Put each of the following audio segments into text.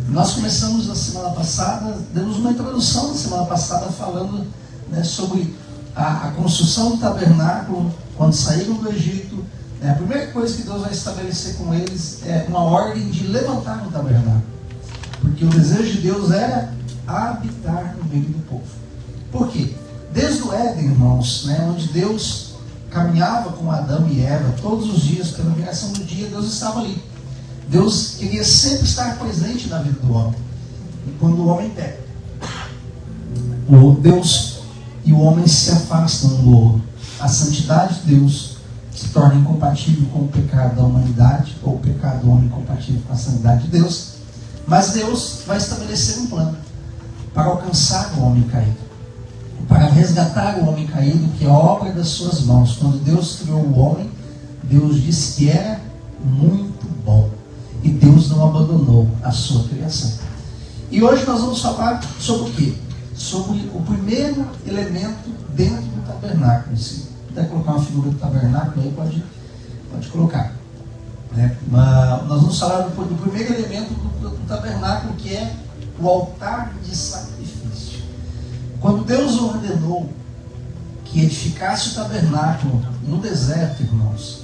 Nós começamos na semana passada, demos uma introdução na semana passada falando, né, sobre a construção do tabernáculo, quando saíram do Egito. A primeira coisa que Deus vai estabelecer com eles é uma ordem de levantar um tabernáculo. Porque o desejo de Deus era habitar no meio do povo. Por quê? Desde o Éden, irmãos, né, onde Deus caminhava com Adão e Eva todos os dias, pela viração do dia, Deus estava ali. Deus queria sempre estar presente na vida do homem. E quando o homem peca, Deus e o homem se afastam um do outro. A santidade de Deus se torna incompatível com o pecado da humanidade, ou o pecado do homem incompatível com a santidade de Deus. Mas Deus vai estabelecer um plano para alcançar o homem caído, para resgatar o homem caído, que é a obra das suas mãos. Quando Deus criou o homem, Deus disse que era muito bom. E Deus não abandonou a sua criação. E hoje nós vamos falar sobre o quê? Sobre o primeiro elemento dentro do tabernáculo. Se puder colocar uma figura do tabernáculo aí, pode colocar. Mas nós vamos falar do primeiro elemento do tabernáculo, que é o altar de sacrifício. Quando Deus ordenou que edificasse o tabernáculo no deserto, irmãos,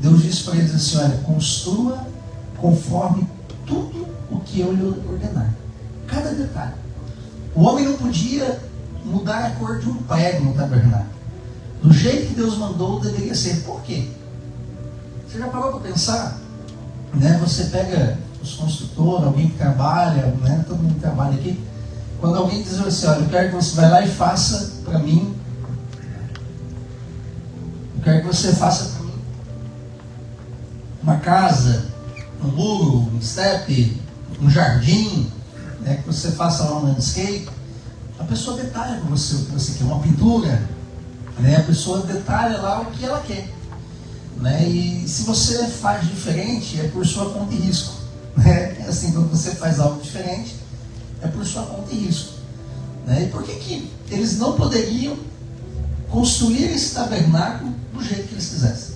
Deus disse para eles assim: olha, construa conforme tudo o que eu lhe ordenar. Cada detalhe. O homem não podia mudar a cor de um prego no tabernáculo. Do jeito que Deus mandou, deveria ser. Por quê? Você já parou para pensar? Né? Você pega os construtores, alguém que trabalha, né? Todo mundo trabalha aqui. Quando alguém diz assim: olha, eu quero que você vá lá e faça para mim. Eu quero que você faça para mim uma casa, um muro, um step, um jardim, né, que você faça lá um landscape. A pessoa detalha com você o que você quer, uma pintura, né, a pessoa detalha lá o que ela quer, né, e se você faz diferente, é por sua conta e risco, né, assim, quando você faz algo diferente, é por sua conta e risco, né, e por que eles não poderiam construir esse tabernáculo do jeito que eles quisessem?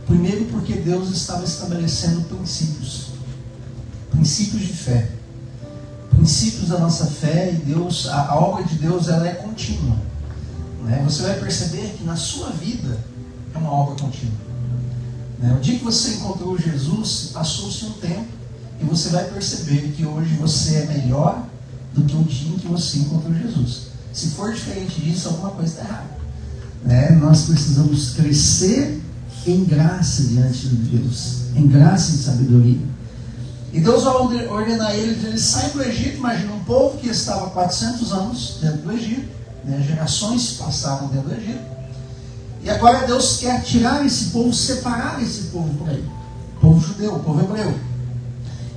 Primeiro, porque Deus estava estabelecendo princípios de fé, princípios da nossa fé. E Deus, a obra de Deus, ela é contínua, né? Você vai perceber que na sua vida é uma obra contínua, né? O dia que você encontrou Jesus, passou-se um tempo, e você vai perceber que hoje você é melhor do que o dia em que você encontrou Jesus. Se for diferente disso, alguma coisa está errada, né? Nós precisamos crescer em graça diante de Deus, em graça e sabedoria. E Deus vai ordenar eles saem do Egito. Imagina um povo que estava há 400 anos dentro do Egito, né? Gerações se passaram dentro do Egito, e agora Deus quer tirar esse povo, separar esse povo por aí, o povo judeu, o povo hebreu.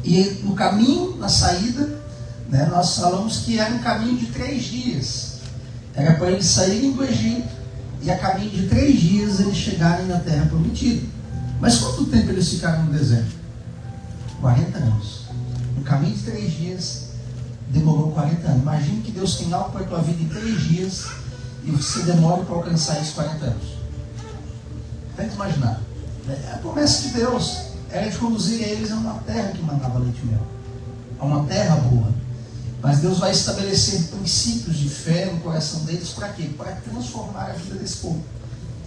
E no caminho, na saída, né, nós falamos que era um caminho de 3 dias, era para eles saírem do Egito, e a caminho de 3 dias eles chegarem na terra prometida. Mas quanto tempo eles ficaram no deserto? 40 anos. No caminho de 3 dias demorou 40 anos. Imagine que Deus tem algo para a tua vida em 3 dias e você demora para alcançar esses 40 anos. Tenta imaginar. A promessa de Deus era de conduzir eles a uma terra que mandava leite e mel, a uma terra boa. Mas Deus vai estabelecer princípios de fé no coração deles. Para quê? Para transformar a vida desse povo.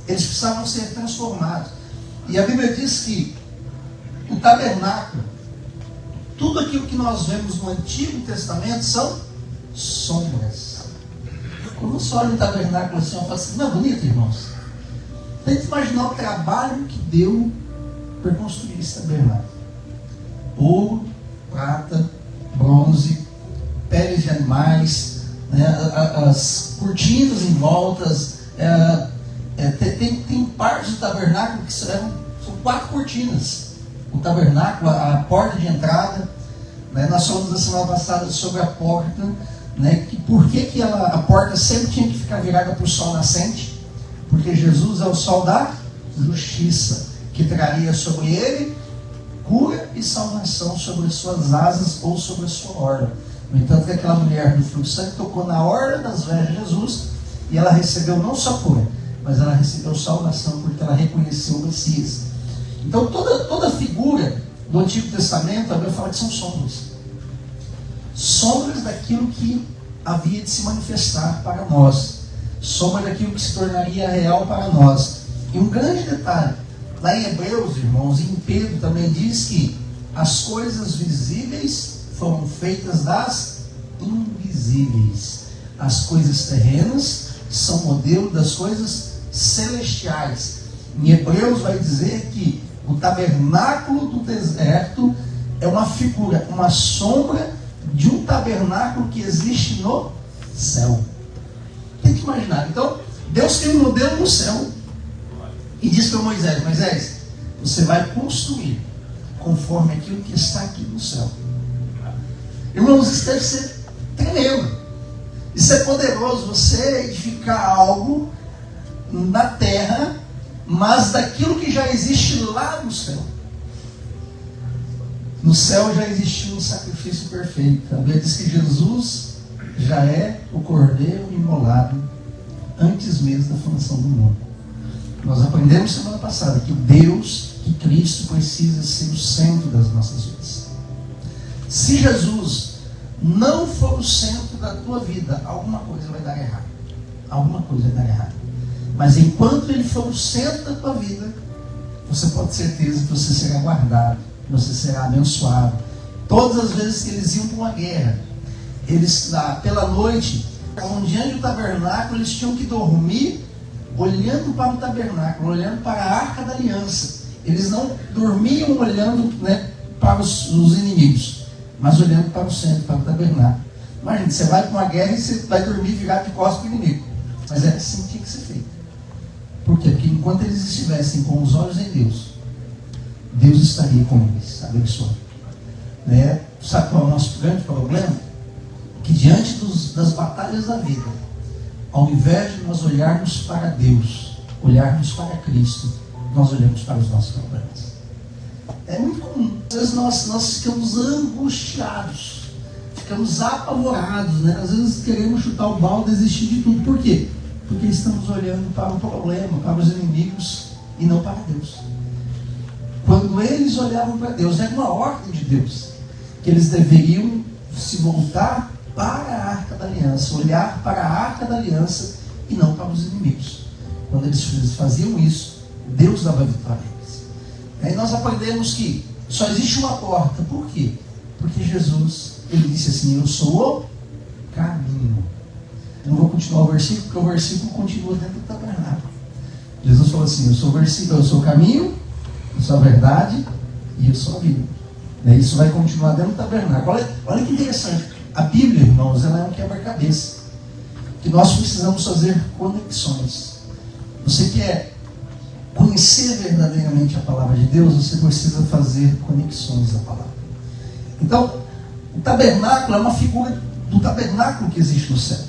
Eles precisavam ser transformados. E a Bíblia diz que o tabernáculo, tudo aquilo que nós vemos no Antigo Testamento, são sombras. Quando você olha o tabernáculo assim, eu falo assim: não é bonito, irmãos? Tenta imaginar o trabalho que deu para construir esse tabernáculo. Ouro, prata, bronze, peles de animais, né, as cortinas em voltas. Tem partes do tabernáculo que são 4 cortinas. O tabernáculo, a porta de entrada, né, nós falamos na semana passada sobre a porta, né, que por que a porta sempre tinha que ficar virada para o sol nascente? Porque Jesus é o sol da justiça, que traria sobre ele cura e salvação sobre as suas asas ou sobre a sua orla. No entanto, que aquela mulher do fluxo de sangue tocou na orla das vestes de Jesus, e ela recebeu não só cura, mas ela recebeu salvação, porque ela reconheceu o Messias. Então toda figura no Antigo Testamento, a Bíblia fala que são sombras. Sombras daquilo que havia de se manifestar para nós. Sombra daquilo que se tornaria real para nós. E um grande detalhe, lá em Hebreus, irmãos, e em Pedro também diz que as coisas visíveis foram feitas das invisíveis. As coisas terrenas são modelo das coisas celestiais. Em Hebreus vai dizer que o tabernáculo do deserto é uma figura, uma sombra de um tabernáculo que existe no céu. Tem que imaginar. Então, Deus tem um modelo no céu e diz para Moisés: Moisés, você vai construir conforme aquilo que está aqui no céu. Irmãos, isso deve ser tremendo. Isso é poderoso, você edificar algo na terra, mas daquilo que já existe lá no céu. No céu já existiu um sacrifício perfeito. A Bíblia diz que Jesus já é o cordeiro imolado antes mesmo da fundação do mundo. Nós aprendemos semana passada que Deus, que Cristo precisa ser o centro das nossas vidas. Se Jesus não for o centro da tua vida, alguma coisa vai dar errado. Alguma coisa vai dar errado. Mas enquanto Ele for o centro da tua vida, você pode ter certeza que você será guardado, que você será abençoado. Todas as vezes que eles iam para uma guerra, eles lá pela noite, diante do tabernáculo, eles tinham que dormir olhando para o tabernáculo, olhando para a arca da aliança. Eles não dormiam olhando, para os inimigos, mas olhando para o centro, para o tabernáculo. Imagina, você vai para uma guerra e você vai dormir virado de costas para o inimigo. Mas é assim que tinha que ser feito. Por quê? Porque enquanto eles estivessem com os olhos em Deus, Deus estaria com eles, abençoando. Sabe qual é o nosso grande problema? Que diante das batalhas da vida, ao invés de nós olharmos para Deus, olharmos para Cristo, nós olhamos para os nossos problemas. É muito comum. Às vezes nós ficamos angustiados, ficamos apavorados, Às vezes queremos chutar o balde e desistir de tudo. Por quê? Porque estamos olhando para o problema, para os inimigos e não para Deus. Quando eles olhavam para Deus, era uma ordem de Deus, que eles deveriam se voltar para a Arca da Aliança, olhar para a Arca da Aliança e não para os inimigos. Quando eles faziam isso, Deus dava vitória a eles. Aí nós aprendemos que só existe uma porta. Por quê? Porque Jesus, Ele disse assim: eu sou o caminho. Eu não vou continuar o versículo, porque o versículo continua dentro do tabernáculo. Jesus falou assim: eu sou o caminho, eu sou a verdade e eu sou a vida. Isso vai continuar dentro do tabernáculo. Olha que interessante. A Bíblia, irmãos, ela é um quebra-cabeça, que nós precisamos fazer conexões. Você quer conhecer verdadeiramente a palavra de Deus, você precisa fazer conexões da palavra. Então, o tabernáculo é uma figura do tabernáculo que existe no céu.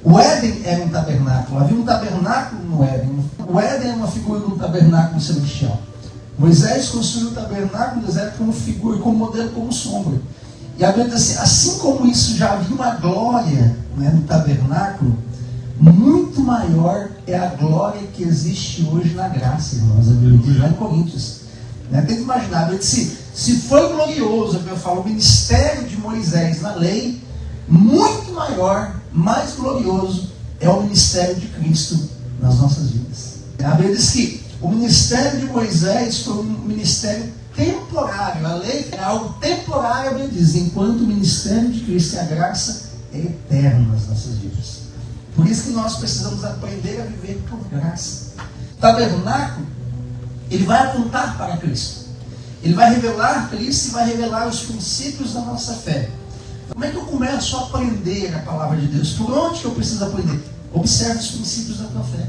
O Éden era um tabernáculo, havia um tabernáculo no Éden. O Éden é uma figura do tabernáculo celestial. Moisés construiu o tabernáculo no deserto como figura, como modelo, como sombra. E a Bíblia diz assim como isso já havia uma glória no tabernáculo, muito maior é a glória que existe hoje na graça, irmãos. A Bíblia diz lá em Coríntios. Tem que imaginar, a Bíblia diz, se foi glorioso, eu falo, o ministério de Moisés na lei, muito maior, mais glorioso é o ministério de Cristo nas nossas vidas. A Bíblia diz que o ministério de Moisés foi um ministério temporário. A lei é algo temporário, a Bíblia diz, enquanto o ministério de Cristo e a graça é eterno nas nossas vidas. Por isso que nós precisamos aprender a viver por graça. O tabernáculo, ele vai apontar para Cristo. Ele vai revelar Cristo e vai revelar os princípios da nossa fé. Como é que eu começo a aprender a palavra de Deus? Por onde que eu preciso aprender? Observe os princípios da tua fé.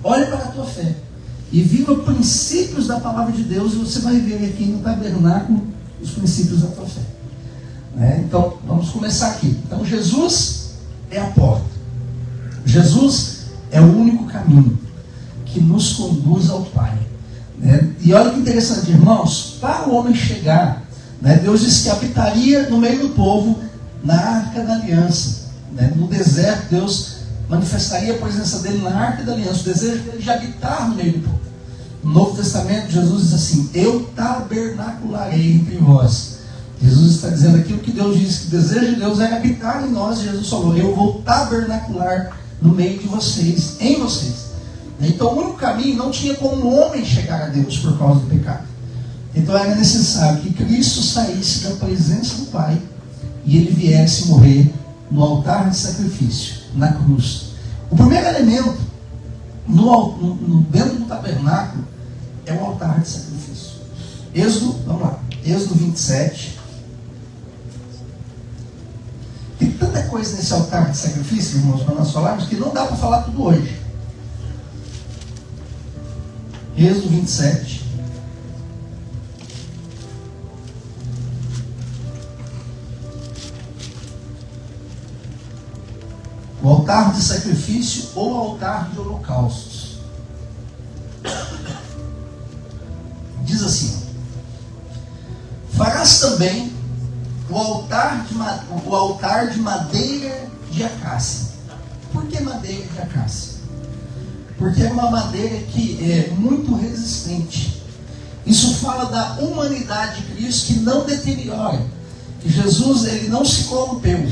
Olhe para a tua fé. E viva princípios da palavra de Deus, e você vai ver aqui no tabernáculo os princípios da tua fé. Então, vamos começar aqui. Então, Jesus é a porta. Jesus é o único caminho que nos conduz ao Pai. E olha que interessante, irmãos, para o homem chegar, Deus disse que habitaria no meio do povo na Arca da Aliança. No deserto, Deus manifestaria a presença dele na Arca da Aliança, o desejo dele de habitar no meio do povo. No Novo Testamento, Jesus diz assim: eu tabernacularei entre vós. Jesus está dizendo aqui o que Deus disse, que o desejo de Deus era habitar em nós. Jesus falou: eu vou tabernacular no meio de vocês, em vocês. Então o único caminho, não tinha como o homem chegar a Deus por causa do pecado. Então era necessário que Cristo saísse da presença do Pai e ele viesse morrer no altar de sacrifício, na cruz. O primeiro elemento dentro do tabernáculo é o altar de sacrifício. Vamos lá, Êxodo 27. Tem tanta coisa nesse altar de sacrifício, irmãos, para nós falarmos, que não dá para falar tudo hoje. Êxodo 27. O altar de sacrifício ou altar de holocaustos. Diz assim: farás também o altar de madeira de acácia. Por que madeira de acácia? Porque é uma madeira que é muito resistente. Isso fala da humanidade de Cristo, que não deteriora, que Jesus ele não se corrompeu.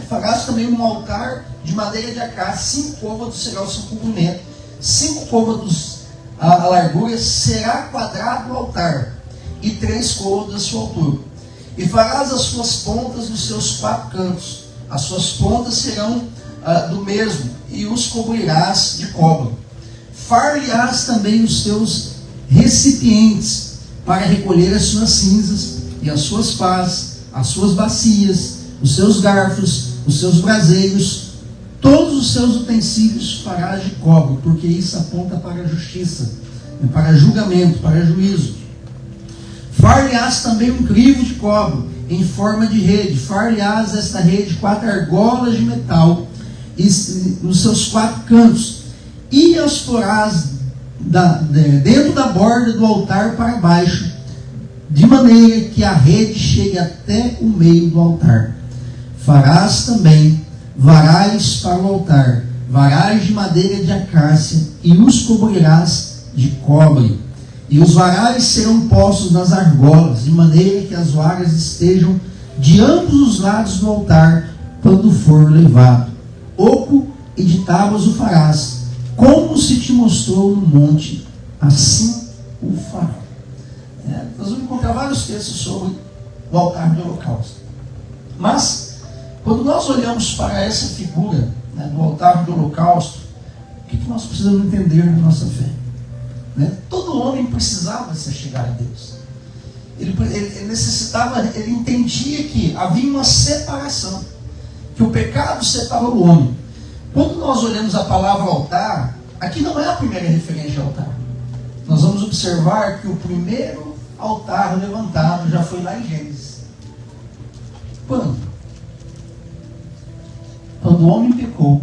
Farás também um altar de madeira de acácia, 5 côvados será o seu comprimento, 5 côvados a largura, será quadrado o altar, e 3 côvados a sua altura. E farás as suas pontas nos seus 4 cantos, as suas pontas serão do mesmo, e os cobrirás de cobre. Far-lhe-ás também os seus recipientes, para recolher as suas cinzas, e as suas pás, as suas bacias, os seus garfos, os seus braseiros, todos os seus utensílios farás de cobre, porque isso aponta para a justiça, para julgamento, para juízo. Far-lhe-ás também um crivo de cobre, em forma de rede. Far-lhe-ás esta rede 4 argolas de metal, nos seus 4 cantos, e as porás dentro da borda do altar para baixo, de maneira que a rede chegue até o meio do altar. Farás também varais para o altar, varais de madeira de acácia, e os cobrirás de cobre. E os varais serão postos nas argolas, de maneira que as varas estejam de ambos os lados do altar, quando for levado. Oco e de tábuas o farás, como se te mostrou no monte, assim o fará. Nós vamos encontrar vários textos sobre o altar do holocausto. Mas, quando nós olhamos para essa figura do altar do holocausto, o que nós precisamos entender na nossa fé? Todo homem precisava se chegar a Deus. Ele necessitava, ele entendia que havia uma separação, que o pecado separa o homem. Quando nós olhamos a palavra altar, aqui não é a primeira referência ao altar. Nós vamos observar que o primeiro altar levantado já foi lá em Gênesis. Quando? Quando o homem pecou,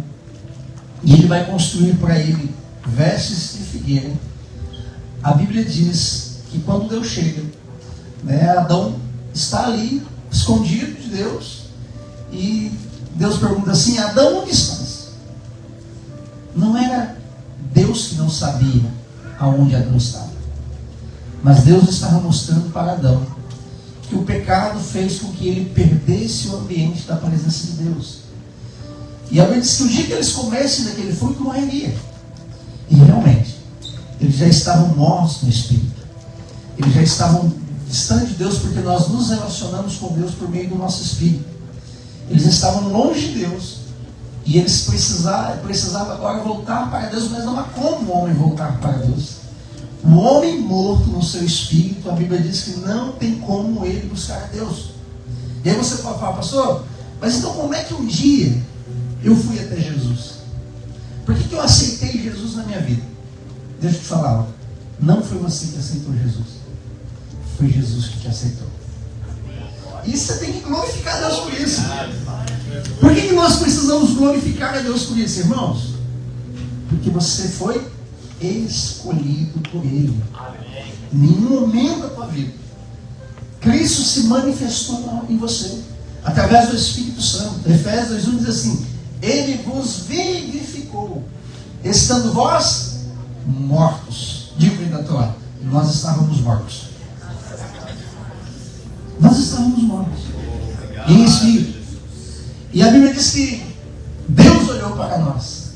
e ele vai construir para ele vestes de figueira, a Bíblia diz que quando Deus chega, Adão está ali, escondido de Deus, e Deus pergunta assim: Adão, onde estás? Não era Deus que não sabia aonde Adão estava, mas Deus estava mostrando para Adão que o pecado fez com que ele perdesse o ambiente da presença de Deus. E a Bíblia diz que o dia que eles comessem daquele fruto, morreria. E realmente, eles já estavam mortos no Espírito. Eles já estavam distantes de Deus, porque nós nos relacionamos com Deus por meio do nosso Espírito. Eles estavam longe de Deus. E eles precisavam agora voltar para Deus, mas não há como o homem voltar para Deus. O homem morto no seu espírito, a Bíblia diz que não tem como ele buscar a Deus. E aí você pode falar: pastor, mas então como é que um dia eu fui até Jesus? Por que eu aceitei Jesus na minha vida? Deixa eu te falar algo. Não foi você que aceitou Jesus, foi Jesus que te aceitou. E você tem que glorificar a Deus por isso. Por que nós precisamos glorificar a Deus por isso, irmãos? Porque você foi escolhido por Ele. Em nenhum momento da tua vida Cristo se manifestou em você através do Espírito Santo. Efésios 2:1 diz assim: Ele vos vivificou, estando vós mortos Digo da Torá, nós estávamos mortos. Nós estávamos mortos. Em espírito. E a Bíblia diz que Deus olhou para nós.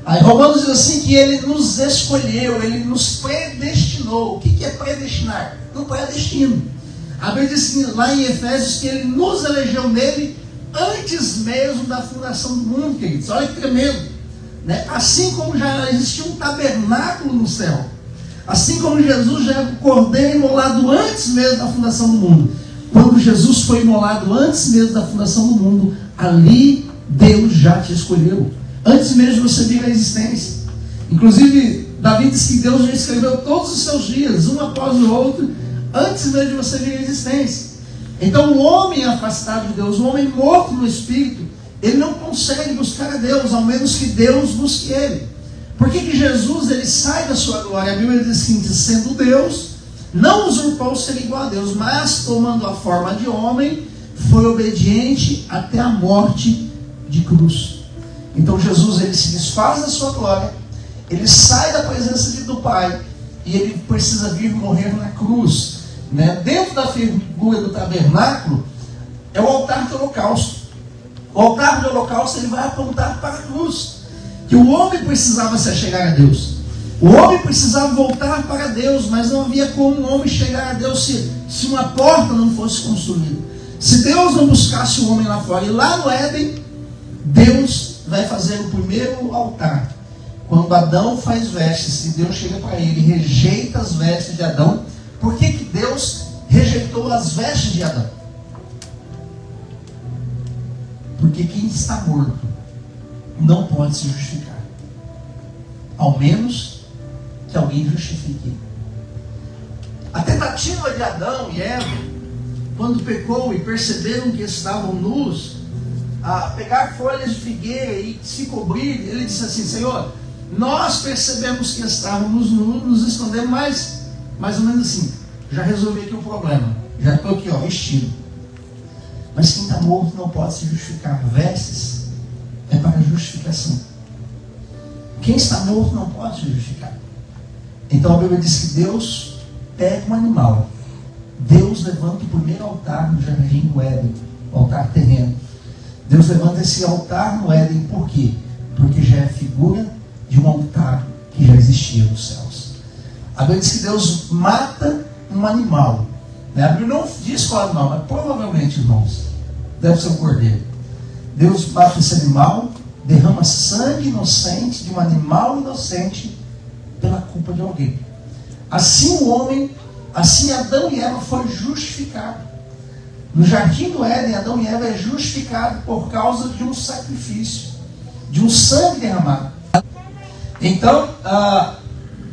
Aí Romanos diz assim que Ele nos escolheu, Ele nos predestinou. O que é predestinar? Não predestino. A Bíblia diz assim, lá em Efésios que Ele nos elegeu nele antes mesmo da fundação do mundo, queridos. Olha que tremendo. Né? Assim como já existia um tabernáculo no céu, assim como Jesus já era o cordeiro imolado antes mesmo da fundação do mundo. Quando Jesus foi imolado antes mesmo da fundação do mundo, ali Deus já te escolheu. Antes mesmo de você vir à existência. Inclusive, Davi diz que Deus já escreveu todos os seus dias, um após o outro, antes mesmo de você vir à existência. Então, o homem afastado de Deus, o homem morto no Espírito, ele não consegue buscar a Deus, ao menos que Deus busque ele. Por que Jesus ele sai da sua glória? A Bíblia diz assim, sendo Deus, não usurpou ser igual a Deus, mas tomando a forma de homem, foi obediente até a morte de cruz. Então Jesus ele se desfaz da sua glória, ele sai da presença do Pai e ele precisa vir morrer na cruz. Né? Dentro da figura do tabernáculo é o altar do holocausto. O altar do holocausto ele vai apontar para a cruz, que o homem precisava se achegar a Deus. O homem precisava voltar para Deus, mas não havia como o homem chegar a Deus se uma porta não fosse construída. Se Deus não buscasse o homem lá fora, e lá no Éden, Deus vai fazer o primeiro altar. Quando Adão faz vestes, e Deus chega para ele e rejeita as vestes de Adão. Por que Deus rejeitou as vestes de Adão? Porque quem está morto não pode se justificar. Ao menos que alguém justifique. A tentativa de Adão e Eva, quando pecou e perceberam que estavam nus, a pegar folhas de figueira e se cobrir, ele disse assim, Senhor, nós percebemos que estávamos nus, nos escondemos, mas mais ou menos assim, já resolvi aqui o problema, já estou aqui, vestido. Mas quem está morto não pode se justificar. Vestes é para justificação. Quem está morto não pode se justificar. Então a Bíblia diz que Deus pega um animal. Deus levanta o primeiro altar no jardim do Éden, o altar terreno. Deus levanta esse altar no Éden, por quê? Porque já é figura de um altar que já existia nos céus. A Bíblia diz que Deus mata um animal. A Bíblia não diz qual animal, mas provavelmente, irmãos, deve ser um cordeiro. Deus mata esse animal, derrama sangue inocente de um animal inocente pela culpa de alguém. Assim o homem, assim Adão e Eva foram justificados. No jardim do Éden, Adão e Eva é justificado por causa de um sacrifício, de um sangue derramado. Então,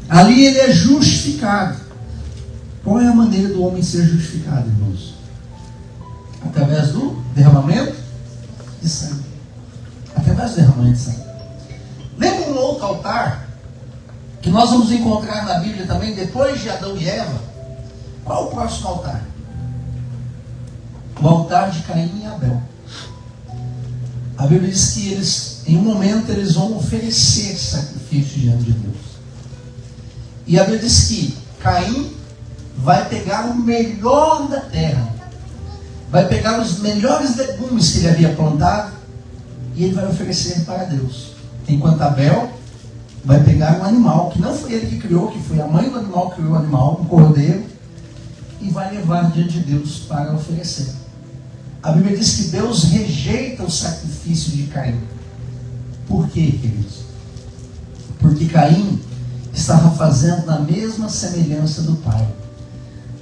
ali ele é justificado. Qual é a maneira do homem ser justificado, irmãos? Através do derramamento de sangue. Através do derramamento de sangue. Lembra um outro altar que nós vamos encontrar na Bíblia também, depois de Adão e Eva? Qual o próximo altar? O altar de Caim e Abel. A Bíblia diz que eles, em um momento, eles vão oferecer sacrifício diante de Deus. E a Bíblia diz que Caim vai pegar o melhor da terra, vai pegar os melhores legumes que ele havia plantado e ele vai oferecer para Deus. Enquanto Abel vai pegar um animal, que não foi ele que criou, que foi a mãe do animal que criou o animal, um cordeiro, e vai levar diante de Deus para oferecer. A Bíblia diz que Deus rejeita o sacrifício de Caim. Por quê, queridos? Porque Caim estava fazendo na mesma semelhança do pai,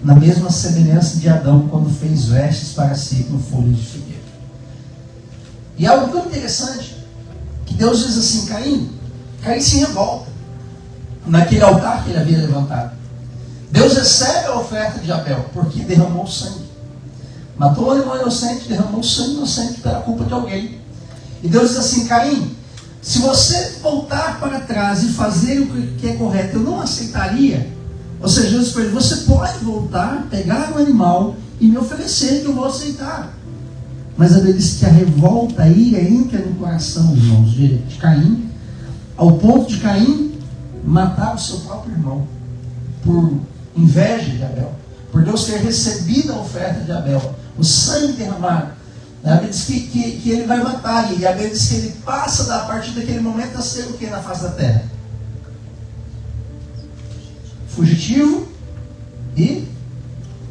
na mesma semelhança de Adão, quando fez vestes para si com folhas de figueira. E algo tão interessante, que Deus diz assim, Caim se revolta naquele altar que ele havia levantado. Deus recebe a oferta de Abel, porque derramou sangue. Matou o animal inocente, derramou sangue inocente pela culpa de alguém. E Deus diz assim, Caim, se você voltar para trás e fazer o que é correto, eu não aceitaria. Ou seja, Deus disse, você pode voltar, pegar o animal e me oferecer, que eu vou aceitar. Mas a Bíblia diz que a revolta, a ira entra no coração, irmãos, de Caim, ao ponto de Caim matar o seu próprio irmão. por inveja de Abel, por Deus ter recebido a oferta de Abel, o sangue derramado. A Bíblia diz que ele vai matar, e a Bíblia diz que ele passa a partir daquele momento a ser o que na face da terra? Fugitivo, e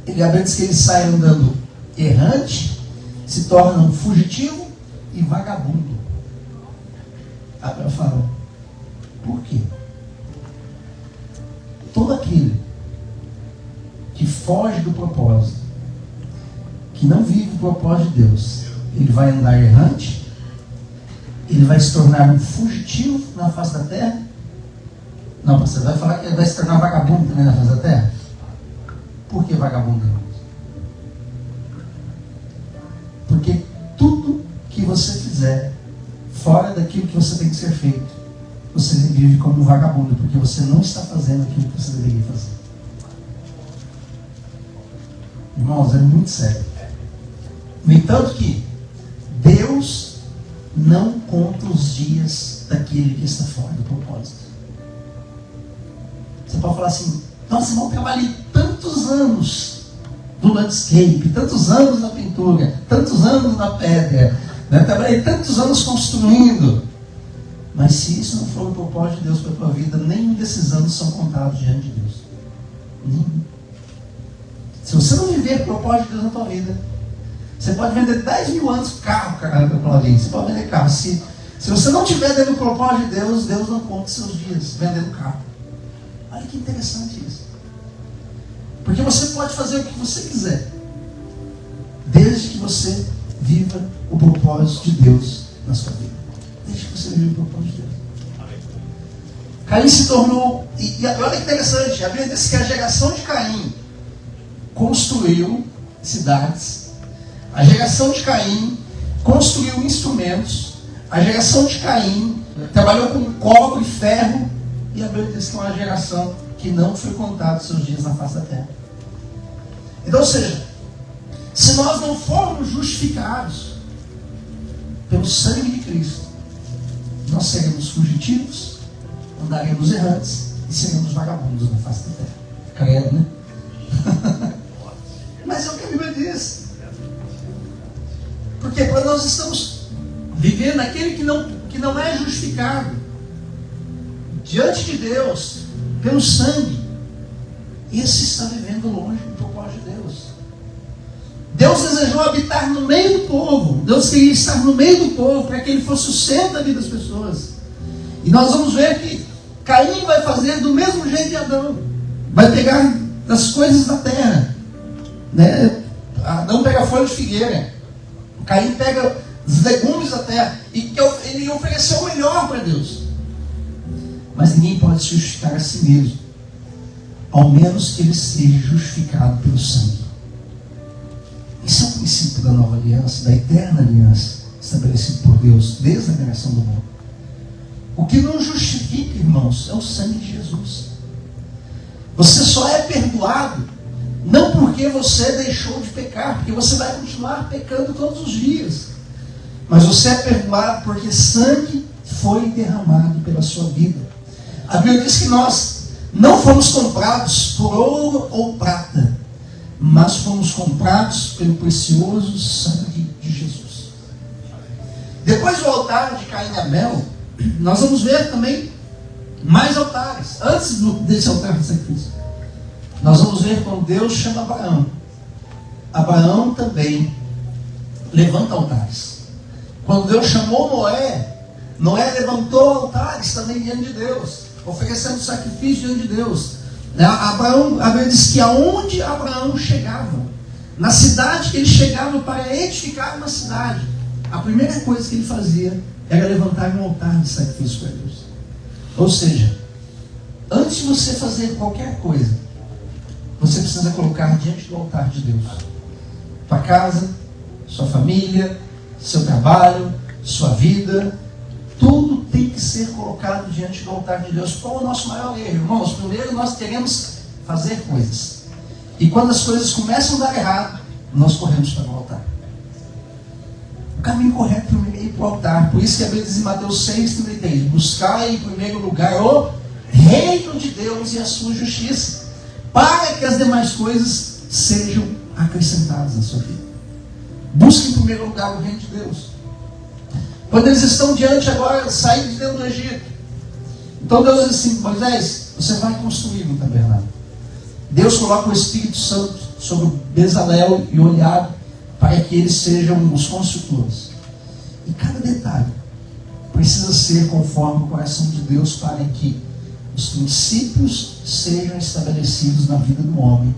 a Bíblia diz que ele sai andando errante, se torna um fugitivo e vagabundo. Abel fala, por quê? Todo aquele que foge do propósito, que não vive o propósito de Deus, ele vai andar errante, ele vai se tornar um fugitivo na face da terra. Não, você vai falar que ele vai se tornar vagabundo também na face da terra? Por que vagabundo? Porque tudo que você fizer fora daquilo que você tem que ser feito, você vive como um vagabundo, porque você não está fazendo aquilo que você deveria fazer. Irmãos, é muito sério. No entanto que Deus não conta os dias daquele que está fora do propósito. Você pode falar assim, nossa, irmão, trabalhei tantos anos no landscape, tantos anos na pintura, tantos anos na pedra, né? Trabalhei tantos anos construindo. Mas se isso não for o propósito de Deus para a tua vida, nenhum desses anos são contados diante de Deus. Nenhum. Se você não viver o propósito de Deus na tua vida, você pode vender 10 mil anos carro, Claudinho. Você pode vender carro. Se você não estiver dentro do propósito de Deus, Deus não conta os seus dias vendendo carro. Olha que interessante isso. Porque você pode fazer o que você quiser, desde que você viva o propósito de Deus na sua vida. Desde que você viva o propósito de Deus. Caim se tornou... E olha que interessante. A Bíblia diz que a geração de Caim construiu cidades. A geração de Caim construiu instrumentos. A geração de Caim trabalhou com cobre e ferro. E a Bíblia diz que é uma geração que não foi contada os seus dias na face da terra. Então, ou seja, se nós não formos justificados pelo sangue de Cristo, nós seremos fugitivos, andaremos errantes e seremos vagabundos na face da terra. Credo, né? Mas é o que a Bíblia diz. Porque quando nós estamos vivendo aquele que não é justificado diante de Deus, pelo sangue, esse está vivendo longe do propósito de Deus. Deus desejou habitar no meio do povo. Deus queria estar no meio do povo para que ele fosse o centro da vida das pessoas. E nós vamos ver que Caim vai fazer do mesmo jeito de Adão. Vai pegar das coisas da terra, né? Adão pega folha de figueira, Caim pega os legumes da terra, e ele ofereceu o melhor para Deus. Mas ninguém pode se justificar a si mesmo, ao menos que ele seja justificado pelo sangue. Esse é o princípio da nova aliança, da eterna aliança, estabelecido por Deus desde a criação do mundo. O que nos justifica, irmãos, é o sangue de Jesus. Você só é perdoado não porque você deixou de pecar, porque você vai continuar pecando todos os dias. Mas você é perdoado porque sangue foi derramado pela sua vida. A Bíblia diz que nós não fomos comprados por ouro ou prata, mas fomos comprados pelo precioso sangue de Jesus. Depois do altar de Caim e Abel, nós vamos ver também mais altares. Antes desse altar de sacrifício, nós vamos ver quando Deus chama Abraão. Abraão também levanta altares. Quando Deus chamou Noé levantou altares também diante de Deus, oferecendo sacrifício diante de Deus. Abraão, a Bíblia diz que aonde Abraão chegava, na cidade que ele chegava para edificar uma cidade, a primeira coisa que ele fazia era levantar um altar de sacrifício para Deus. Ou seja, antes de você fazer qualquer coisa, você precisa colocar diante do altar de Deus tua casa, sua família, seu trabalho, sua vida. Tudo tem que ser colocado diante do altar de Deus. Qual é o nosso maior erro, irmãos? Primeiro, nós queremos fazer coisas, e quando as coisas começam a dar errado, nós corremos para o altar. O caminho correto é ir para o altar. Por isso que a Bíblia diz em Mateus 6,33: buscai em primeiro lugar o reino de Deus e a sua justiça. para que as demais coisas sejam acrescentadas na sua vida. Busque em primeiro lugar o reino de Deus. Quando eles estão diante agora, saindo de dentro do Egito, então Deus diz assim: Moisés, você vai construir um tabernáculo. Deus coloca o Espírito Santo sobre o Bezalel e o Oliabe para que eles sejam os construtores. E cada detalhe precisa ser conforme o coração de Deus para que os princípios sejam estabelecidos na vida do homem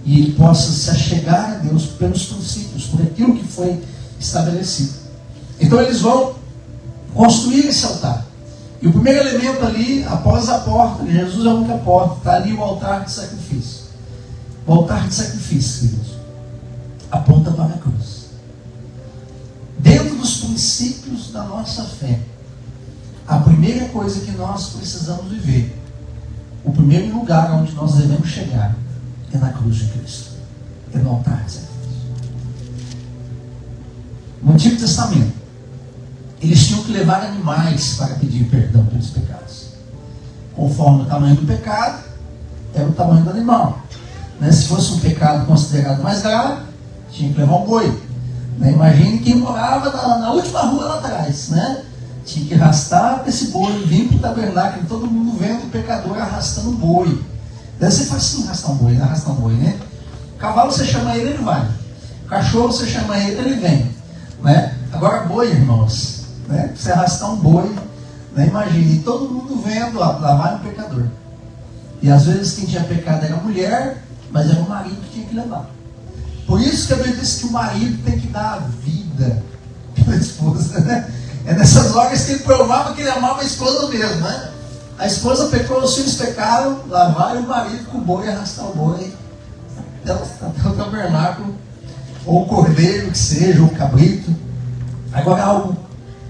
e ele possa se achegar a Deus pelos princípios, por aquilo que foi estabelecido. Então eles vão construir esse altar. E o primeiro elemento ali, após a porta, Jesus é a única porta, está ali o altar de sacrifício. O altar de sacrifício, queridos, aponta para a cruz. Dentro dos princípios da nossa fé, a primeira coisa que nós precisamos viver, o primeiro lugar onde nós devemos chegar, é na cruz de Cristo. É no altar de sacrifício. No Antigo Testamento, eles tinham que levar animais para pedir perdão pelos pecados. Conforme o tamanho do pecado, era o tamanho do animal. Se fosse um pecado considerado mais grave, tinha que levar um boi. Imagine quem morava na última rua lá atrás. Tinha que arrastar esse boi, vir para o tabernáculo, todo mundo vendo o pecador arrastando o boi. Deve ser fácil arrastar um boi, né? O cavalo você chama ele vai. O cachorro você chama ele vem. Agora boi, irmãos, você arrastar um boi, imagine, todo mundo vendo, lá vai o pecador. E às vezes quem tinha pecado era a mulher, mas era o marido que tinha que levar. Por isso que a Bíblia diz que o marido tem que dar a vida pela esposa, É nessas horas que ele provava que ele amava a esposa mesmo, A esposa pecou, os filhos pecaram, lá vai o marido com o boi, arrastar o boi até o tabernáculo, ou o cordeiro que seja, ou o cabrito. Agora algo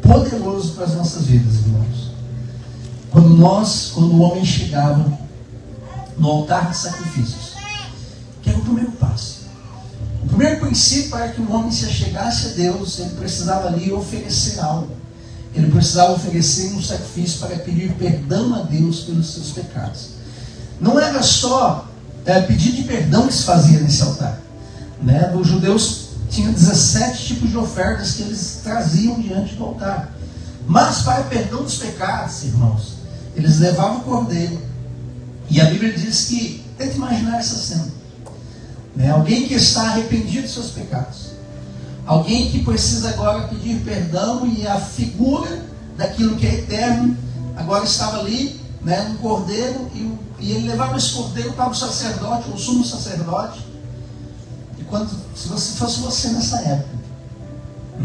poderoso para as nossas vidas, irmãos. Quando o homem chegava no altar de sacrifícios, que era o primeiro passo. O primeiro princípio para que o homem se achegasse a Deus, ele precisava ali oferecer algo. Ele precisava oferecer um sacrifício para pedir perdão a Deus pelos seus pecados. Não era só pedir de perdão que se fazia nesse altar. Os judeus tinham 17 tipos de ofertas que eles traziam diante do altar. Mas para perdão dos pecados, irmãos, eles levavam o cordeiro. E a Bíblia diz que, tenta imaginar essa cena. Alguém que está arrependido dos seus pecados. Alguém que precisa agora pedir perdão e a figura daquilo que é eterno agora estava ali, um cordeiro, e ele levava esse cordeiro para o sacerdote, o sumo sacerdote. E se fosse você nessa época,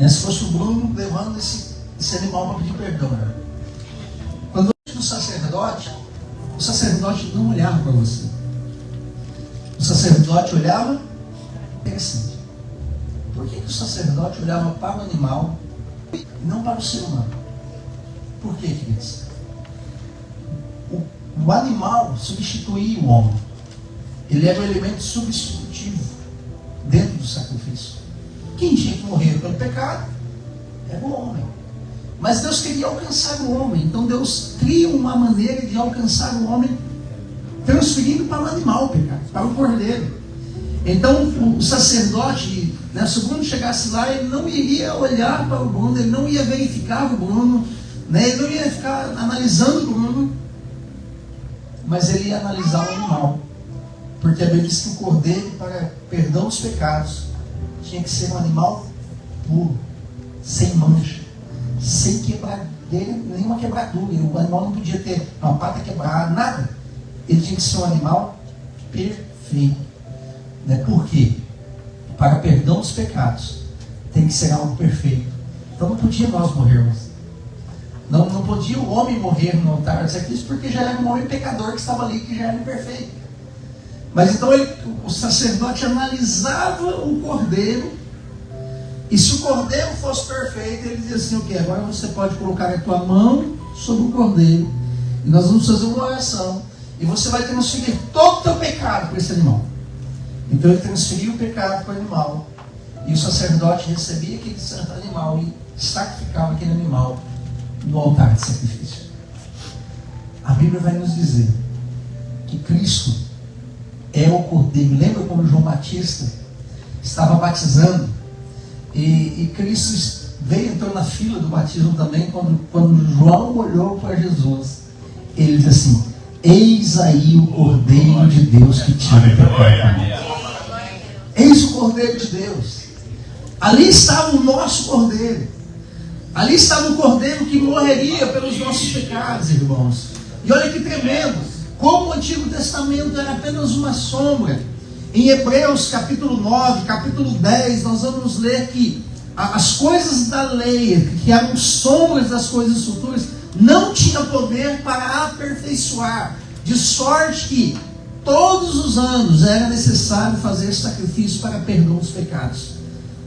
se fosse o Bruno levando esse animal para pedir perdão, quando o sacerdote não olhava para você. O sacerdote olhava, interessante. Por que o sacerdote olhava para o animal e não para o ser humano? Por que, queridos? O animal substituía o homem. Ele era o elemento substitutivo dentro do sacrifício. Quem tinha que morrer pelo pecado era o homem. Mas Deus queria alcançar o homem. Então Deus cria uma maneira de alcançar o homem transferindo para o animal o pecado, para o cordeiro. Então o sacerdote, se o Bruno chegasse lá, ele não iria olhar para o Bruno, ele não ia verificar o Bruno, ele não ia ficar analisando o Bruno, mas ele ia analisar o animal. Porque a Bíblia diz que o cordeiro, para perdão dos pecados, tinha que ser um animal puro, sem mancha, sem quebradeira, nenhuma quebradura. O animal não podia ter uma pata quebrada, nada. Ele tinha que ser um animal perfeito. Por quê? Para perdão dos pecados, tem que ser algo perfeito. Então não podia nós morrermos. Não podia o homem morrer no altar de sacrifício, porque já era um homem pecador que estava ali, que já era imperfeito. Mas então o sacerdote analisava o cordeiro, e se o cordeiro fosse perfeito, ele dizia assim: ok, agora você pode colocar a tua mão sobre o cordeiro, e nós vamos fazer uma oração, e você vai transferir todo o teu pecado para esse animal. Então ele transferia o pecado para o animal, e o sacerdote recebia aquele santo animal e sacrificava aquele animal no altar de sacrifício. A Bíblia vai nos dizer que Cristo, é o Cordeiro. Lembra quando João Batista estava batizando e Cristo entrou na fila do batismo também? Quando João olhou para Jesus, ele diz assim: eis aí o Cordeiro de Deus que tira o pecado. Eis o Cordeiro de Deus. Ali estava o nosso Cordeiro. Ali estava o Cordeiro que morreria pelos nossos pecados, irmãos. E olha que tremendo, como o Antigo Testamento era apenas uma sombra. Em Hebreus capítulo 9, capítulo 10, nós vamos ler que as coisas da lei, que eram sombras das coisas futuras, não tinham poder para aperfeiçoar, de sorte que todos os anos era necessário fazer sacrifício para perdão dos pecados.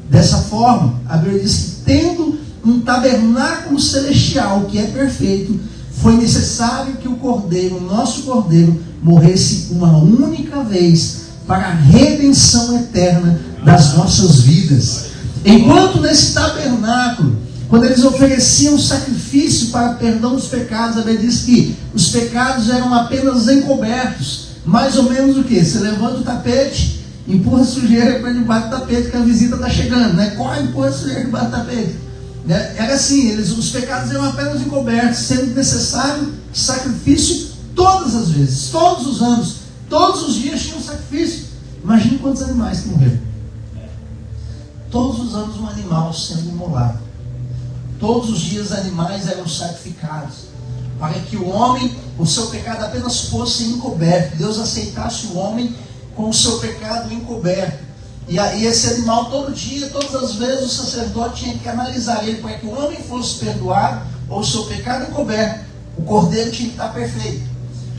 Dessa forma, a Bíblia diz que tendo um tabernáculo celestial que é perfeito, foi necessário que o Cordeiro, o nosso Cordeiro, morresse uma única vez para a redenção eterna das nossas vidas. Enquanto nesse tabernáculo, quando eles ofereciam sacrifício para perdão dos pecados, a Bíblia diz que os pecados eram apenas encobertos. Mais ou menos o que? Você levanta o tapete, empurra a sujeira para debaixo do tapete, que a visita está chegando, né? Corre, empurra a sujeira debaixo do tapete. Era assim, os pecados eram apenas encobertos, sendo necessário sacrifício todas as vezes, todos os anos, todos os dias tinha um sacrifício. Imagine quantos animais que morreram. Todos os anos um animal sendo imolado. Todos os dias animais eram sacrificados, para que o homem, o seu pecado apenas fosse encoberto. Deus aceitasse o homem com o seu pecado encoberto. E esse animal todo dia, todas as vezes, o sacerdote tinha que analisar ele para que o homem fosse perdoado ou o seu pecado encoberto. O cordeiro tinha que estar perfeito.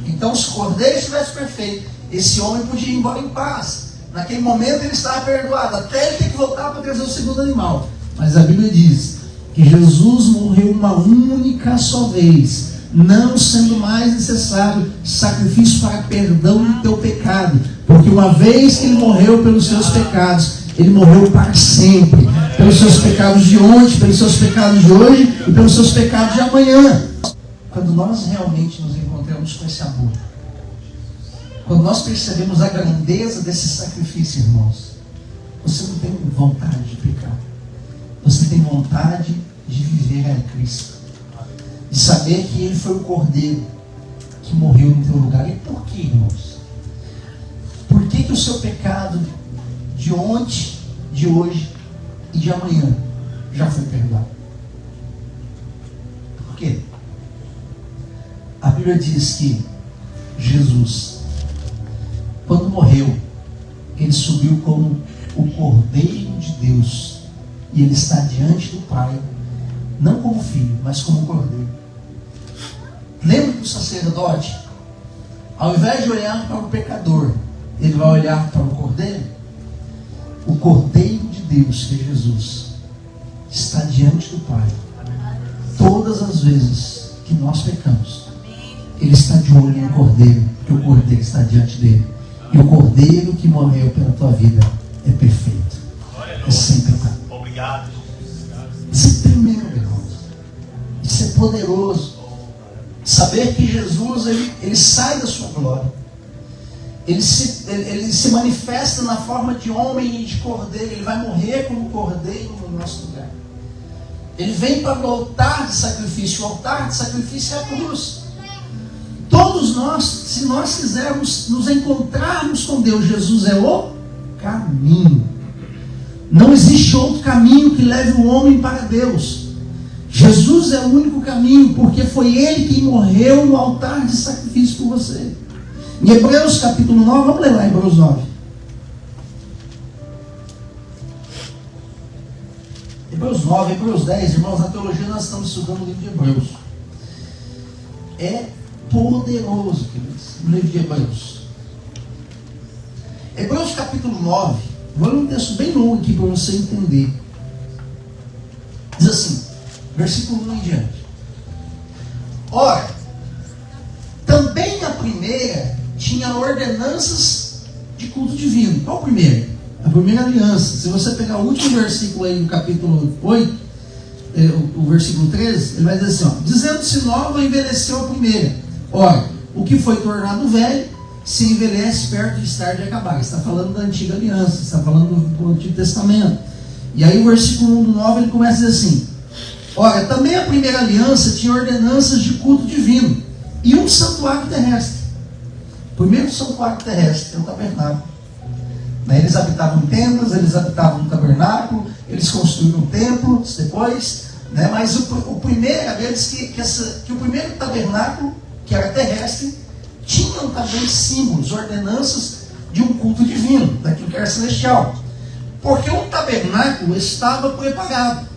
Então, se o cordeiro estivesse perfeito, esse homem podia ir embora em paz. Naquele momento ele estava perdoado, até ele ter que voltar para trazer o segundo animal. Mas a Bíblia diz que Jesus morreu uma única só vez, não sendo mais necessário sacrifício para perdão do teu pecado, porque uma vez que ele morreu pelos seus pecados, ele morreu para sempre, pelos seus pecados de ontem, pelos seus pecados de hoje e pelos seus pecados de amanhã. Quando nós realmente nos encontramos com esse amor, quando nós percebemos a grandeza desse sacrifício, irmãos, você não tem vontade de pecar, você tem vontade de viver a Cristo, de saber que Ele foi o Cordeiro que morreu no teu lugar. E por que, irmãos? Por que o seu pecado de ontem, de hoje e de amanhã já foi perdoado? Por quê? A Bíblia diz que Jesus, quando morreu, Ele subiu como o Cordeiro de Deus, e Ele está diante do Pai, não como filho, mas como Cordeiro. Lembra que o sacerdote, ao invés de olhar para o pecador, ele vai olhar para o Cordeiro? O Cordeiro de Deus, que é Jesus, está diante do Pai. Todas as vezes que nós pecamos, Ele está de olho no Cordeiro, porque o Cordeiro está diante dele. E o Cordeiro que morreu pela tua vida é perfeito, é sem pecado. Obrigado. Isso é tremendo, irmãos. Isso é poderoso. Saber que Jesus, ele sai da sua glória. Ele se manifesta na forma de homem e de cordeiro. Ele vai morrer como cordeiro no nosso lugar. Ele vem para o altar de sacrifício. O altar de sacrifício é a cruz. Todos nós, se nós quisermos nos encontrarmos com Deus, Jesus é o caminho. Não existe outro caminho que leve o homem para Deus. Jesus é o único caminho, porque foi Ele quem morreu no altar de sacrifício por você. Em Hebreus capítulo 9, vamos ler lá Hebreus 9. Hebreus 9, Hebreus 10, irmãos, na teologia nós estamos estudando o livro de Hebreus. É poderoso, queridos, o livro de Hebreus. Hebreus capítulo 9, vou ler um texto bem longo aqui para você entender. Diz assim, versículo 1 em diante. Ora, também a primeira tinha ordenanças de culto divino. Qual a primeira? A primeira aliança. Se você pegar o último versículo aí no capítulo 8, o versículo 13, ele vai dizer assim, ó, dizendo-se nova, envelheceu a primeira. Ora, o que foi tornado velho, se envelhece perto de estar de acabar. Está falando da antiga aliança, está falando do Antigo Testamento. E aí o versículo 1 do 9 ele começa a dizer assim: ora, também a primeira aliança tinha ordenanças de culto divino e um santuário terrestre. O primeiro santuário terrestre é o tabernáculo. Eles habitavam em tendas, eles habitavam no tabernáculo, eles construíram templos depois, né? Mas o primeiro deles que o primeiro tabernáculo, que era terrestre, tinham também símbolos, ordenanças de um culto divino, daquilo que era celestial. Porque o tabernáculo estava preparado.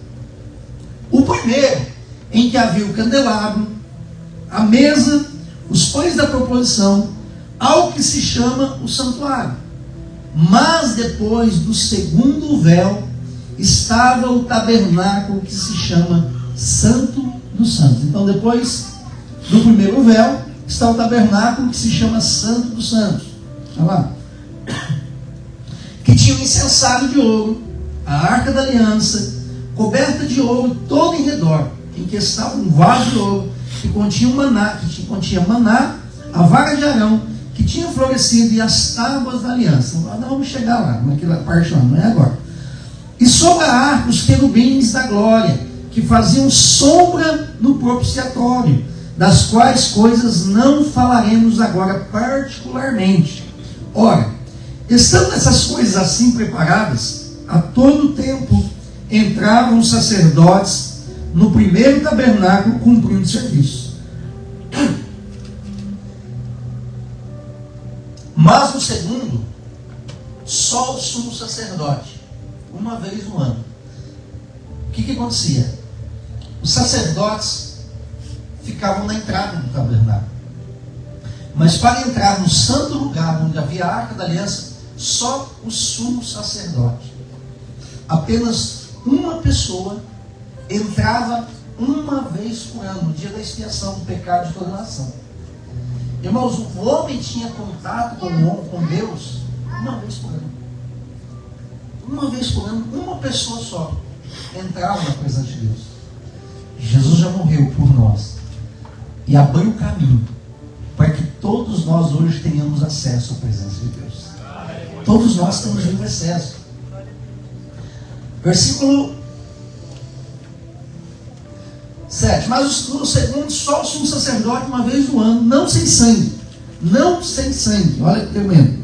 O primeiro, em que havia o candelabro, a mesa, os pães da proposição, ao que se chama o santuário. Mas depois do segundo véu, estava o tabernáculo que se chama Santo dos Santos. Então depois do primeiro véu, está o tabernáculo que se chama Santo dos Santos. Olha lá. Que tinha um incensário de ouro, a arca da aliança, coberta de ouro todo em redor, em que estava um vaso de ouro, que continha maná, a vara de Arão, que tinha florescido, e as tábuas da aliança. Nós vamos chegar lá, naquela parte lá, não é agora. E sobre a arca, os querubins da glória, que faziam sombra no propiciatório, das quais coisas não falaremos agora particularmente. Ora, estando essas coisas assim preparadas, a todo tempo entravam os sacerdotes no primeiro tabernáculo cumprindo serviço. Mas no segundo, só o sumo sacerdote, uma vez no ano. O que acontecia? Os sacerdotes ficavam na entrada do tabernáculo. Mas para entrar no santo lugar, onde havia a arca da aliança, só o sumo sacerdote. Apenas uma pessoa entrava uma vez por ano, no dia da expiação do pecado de toda a nação. Irmãos, o homem tinha contato com Deus uma vez por ano. Uma vez por ano, uma pessoa só entrava na presença de Deus. Jesus já morreu por nós e abriu o caminho para que todos nós hoje tenhamos acesso à presença de Deus. Todos nós temos livre acesso. Versículo 7. Mas no segundo, só o sumo sacerdote uma vez no ano, não sem sangue. Não sem sangue. Olha que tremendo.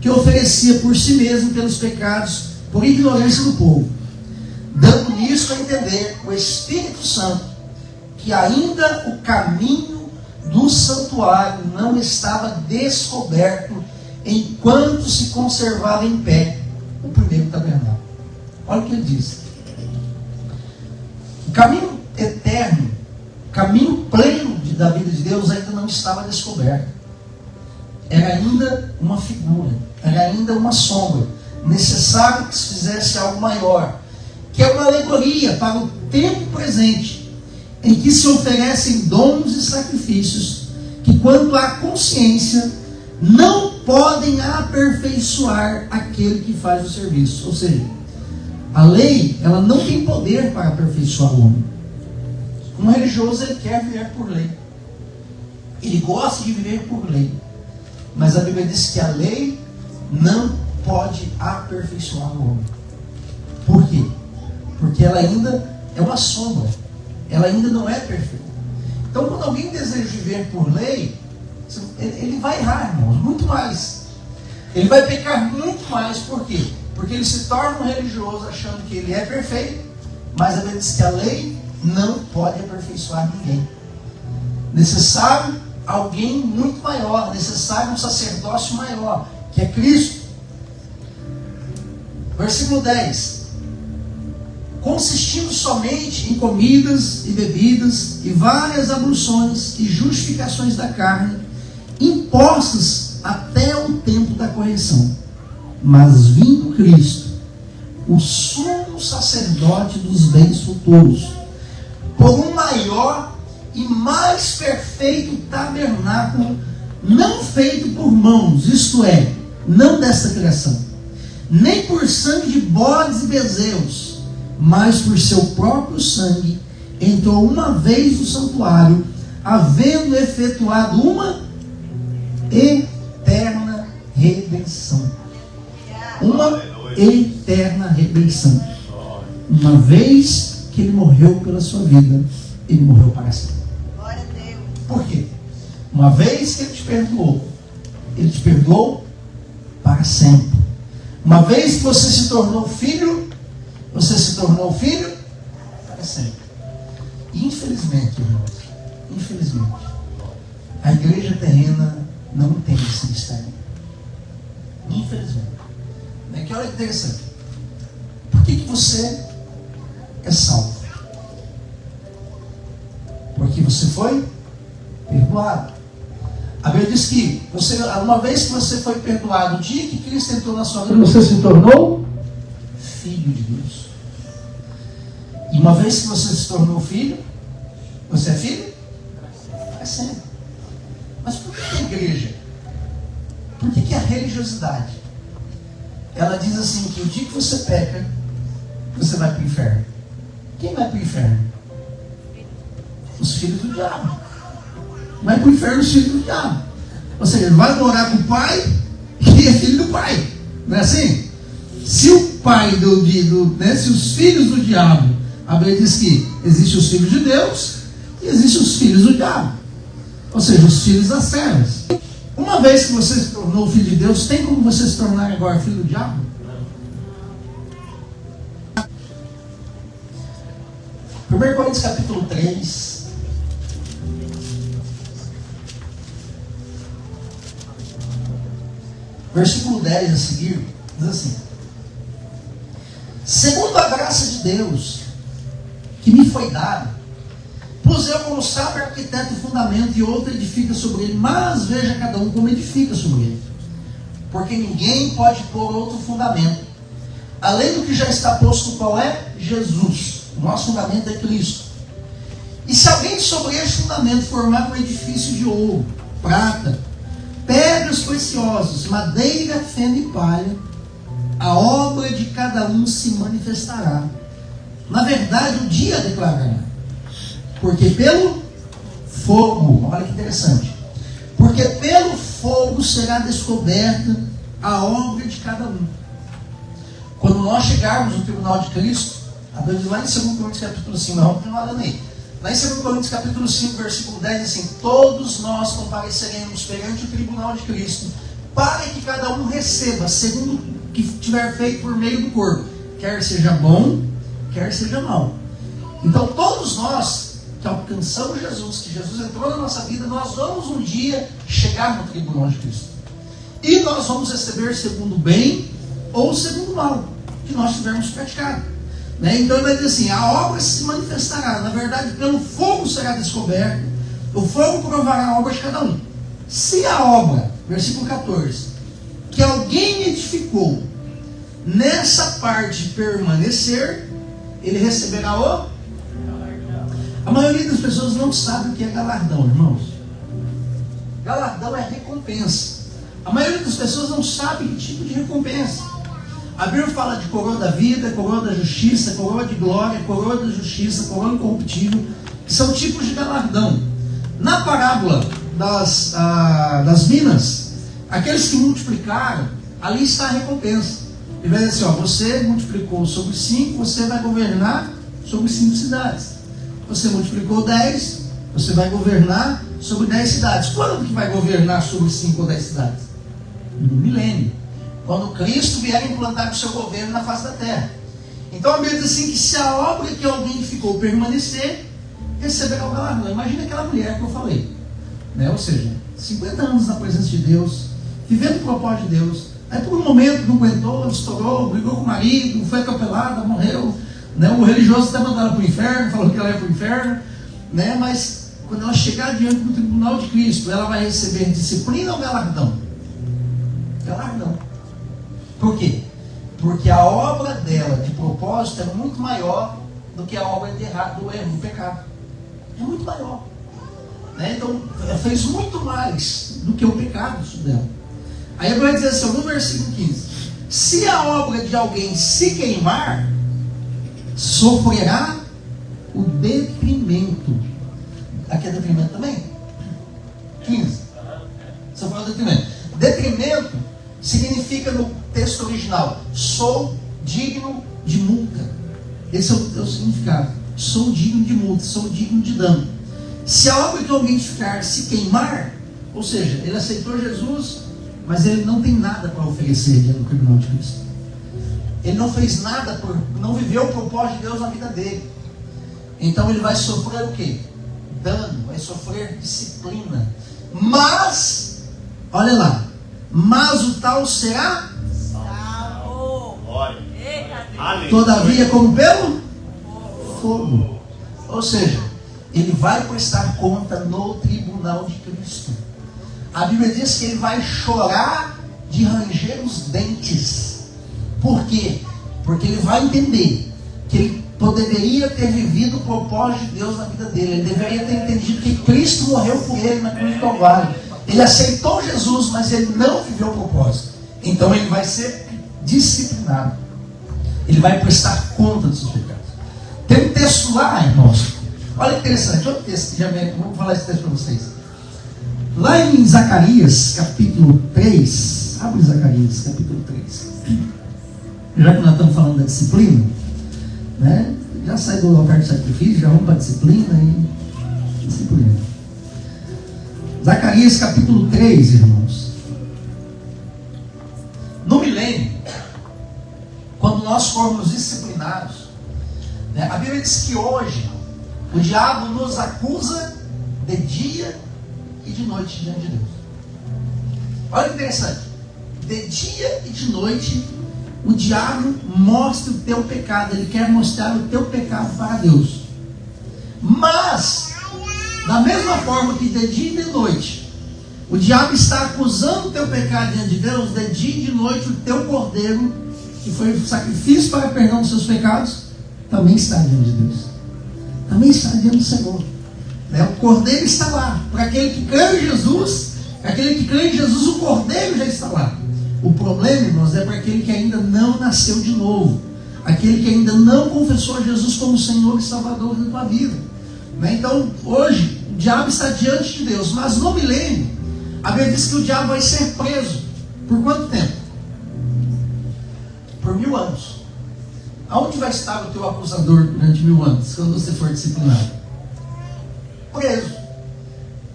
Que oferecia por si mesmo pelos pecados, por ignorância do povo. Dando nisso a entender o Espírito Santo que ainda o caminho do santuário não estava descoberto enquanto se conservava em pé o primeiro tabernáculo. Olha o que ele diz. O caminho eterno, o caminho pleno da vida de Deus ainda não estava descoberto. Era ainda uma figura, era ainda uma sombra. Necessário que se fizesse algo maior, que é uma alegoria para o tempo presente, em que se oferecem dons e sacrifícios que, quanto à consciência, não podem aperfeiçoar aquele que faz o serviço. Ou seja, a lei, ela não tem poder para aperfeiçoar o homem. Um religioso, ele quer viver por lei. Ele gosta de viver por lei. Mas a Bíblia diz que a lei não pode aperfeiçoar o homem. Por quê? Porque ela ainda é uma sombra. Ela ainda não é perfeita. Então, quando alguém deseja viver por lei, ele vai errar, irmãos, muito mais. Ele vai pecar muito mais. Por quê? Porque ele se torna um religioso achando que ele é perfeito, mas a Bíblia diz que a lei não pode aperfeiçoar ninguém. Necessário alguém muito maior, necessário um sacerdócio maior, que é Cristo. Versículo 10. Consistindo somente em comidas e bebidas e várias abluções e justificações da carne, impostas até o tempo da correção. Mas vindo Cristo, o sumo sacerdote dos bens futuros, por um maior e mais perfeito tabernáculo, não feito por mãos, isto é, não desta criação, nem por sangue de bodes e bezerros, mas por seu próprio sangue, entrou uma vez no santuário, havendo efetuado uma eterna redenção. Uma eterna redenção. Uma vez que Ele morreu pela sua vida, Ele morreu para sempre. Por quê? Uma vez que Ele te perdoou para sempre. Uma vez que você se tornou filho, você se tornou filho para sempre. E infelizmente, irmãos, infelizmente, a igreja terrena não tem esse mistério. Infelizmente. É que olha que interessante. Por que você é salvo? Porque você foi perdoado. A Bíblia diz que uma vez que você foi perdoado, o dia que Cristo entrou na sua vida, você se tornou filho de Deus. E uma vez que você se tornou filho, você é filho? É sempre. Mas por que a igreja? Por que a religiosidade? Ela diz assim que o dia que você peca, você vai para o inferno. Quem vai para o inferno? Os filhos do diabo. Vai para o inferno os filhos do diabo. Ou seja, ele vai morar com o pai e é filho do pai. Não é assim? Se o pai se os filhos do diabo, a Bíblia diz que existem os filhos de Deus e existem os filhos do diabo. Ou seja, os filhos das trevas. Uma vez que você se tornou filho de Deus, tem como você se tornar agora filho do diabo? 1 Coríntios capítulo 3. Versículo 10 a seguir, diz assim: segundo a graça de Deus que me foi dada, pus eu como sábio arquiteto o fundamento e outro edifica sobre ele, mas veja cada um como edifica sobre ele. Porque ninguém pode pôr outro fundamento, além do que já está posto, qual é? Jesus. O nosso fundamento é Cristo. E se alguém sobre este fundamento formar um edifício de ouro, prata, pedras preciosas, madeira, feno e palha, a obra de cada um se manifestará. Na verdade, o dia declarará. Porque pelo fogo, olha que interessante, porque pelo fogo será descoberta a obra de cada um. Quando nós chegarmos no tribunal de Cristo, a Bíblia diz lá em 2 Coríntios capítulo 5, nós vamos continuar lendo aí. Lá em 2 Coríntios capítulo 5, versículo 10, assim: todos nós compareceremos perante o tribunal de Cristo, para que cada um receba, segundo o que tiver feito por meio do corpo, quer seja bom, quer seja mal. Então todos nós que alcançamos Jesus, que Jesus entrou na nossa vida, nós vamos um dia chegar no tribunal de Cristo. E nós vamos receber segundo o bem ou segundo o mal que nós tivermos praticado. Então ele vai dizer assim: a obra se manifestará, na verdade pelo fogo será descoberto, o fogo provará a obra de cada um. Se a obra, versículo 14, que alguém edificou, nessa parte permanecer, ele receberá o... A maioria das pessoas não sabe o que é galardão, irmãos. Galardão é recompensa. A maioria das pessoas não sabe que tipo de recompensa. A Bíblia fala de coroa da vida, coroa da justiça, coroa de glória, coroa da justiça, coroa incorruptível, que são tipos de galardão. Na parábola das minas, aqueles que multiplicaram, ali está a recompensa. Ele vai dizer assim: você multiplicou sobre 5, você vai governar sobre 5 cidades. Você multiplicou 10, você vai governar sobre 10 cidades. Quando que vai governar sobre 5 ou 10 cidades? No milênio. Quando Cristo vier implantar o seu governo na face da terra. Então a Bíblia diz assim: que se a obra que alguém ficou permanecer, receberá o galardão. Imagina aquela mulher que eu falei, ou seja, 50 anos na presença de Deus, vivendo o propósito de Deus. Aí por um momento não aguentou, estourou, brigou com o marido, foi atropelada, morreu. O religioso até mandou ela para o inferno, falou que ela ia para o inferno, mas quando ela chegar diante do tribunal de Cristo, ela vai receber disciplina ou galardão? Galardão. Por quê? Porque a obra dela de propósito é muito maior do que a obra do erro, do pecado. É muito maior. Então, ela fez muito mais do que o pecado dela. Aí vai dizer assim, no versículo 15: se a obra de alguém se queimar, sofrerá o detrimento. Aqui é detrimento também? 15. Sofrerá o detrimento. Detrimento significa no texto original, sou digno de multa. Esse é o significado. Sou digno de multa, sou digno de dano. Se a obra que alguém ficar se queimar, ou seja, ele aceitou Jesus, mas ele não tem nada para oferecer diante do tribunal de Cristo. Ele não fez nada, não viveu o propósito de Deus na vida dele. Então ele vai sofrer o quê? Dano, vai sofrer disciplina. Mas, olha lá, mas o tal será salvo. Todavia, como pelo fogo. Ou seja, ele vai prestar conta no tribunal de Cristo. A Bíblia diz que ele vai chorar de ranger os dentes. Por quê? Porque ele vai entender que ele poderia ter vivido o propósito de Deus na vida dele. Ele deveria ter entendido que Cristo morreu por ele na cruz do Calvário. Ele aceitou Jesus, mas ele não viveu o propósito. Então ele vai ser disciplinado. Ele vai prestar conta dos seus pecados. Tem um texto lá, irmãos. Olha que interessante. Outro texto que já vem. Vou falar esse texto para vocês. Lá em Zacarias, capítulo 3. Abre Zacarias, capítulo 3. Já que nós estamos falando da disciplina, né? Já sai do altar de sacrifício, já vamos para a disciplina e disciplina. Zacarias capítulo 3, irmãos. No milênio, quando nós formos disciplinados, né, a Bíblia diz que hoje o diabo nos acusa de dia e de noite diante de Deus. Olha que interessante. De dia e de noite o diabo mostra o teu pecado. Ele quer mostrar o teu pecado para Deus. Mas, da mesma forma que de dia e de noite o diabo está acusando o teu pecado diante de Deus, de dia e de noite o teu cordeiro, que foi o sacrifício para perdão dos seus pecados, também está diante de Deus. Também está diante do Senhor. O cordeiro está lá. Para aquele que crê em Jesus, o cordeiro já está lá. O problema, irmãos, é para aquele que ainda não nasceu de novo. Aquele que ainda não confessou a Jesus como Senhor e Salvador da tua vida. Então, hoje, o diabo está diante de Deus. Mas no milênio, a Bíblia diz que o diabo vai ser preso. Por quanto tempo? Por 1000 anos. Aonde vai estar o teu acusador durante 1000 anos, quando você for disciplinado? Preso.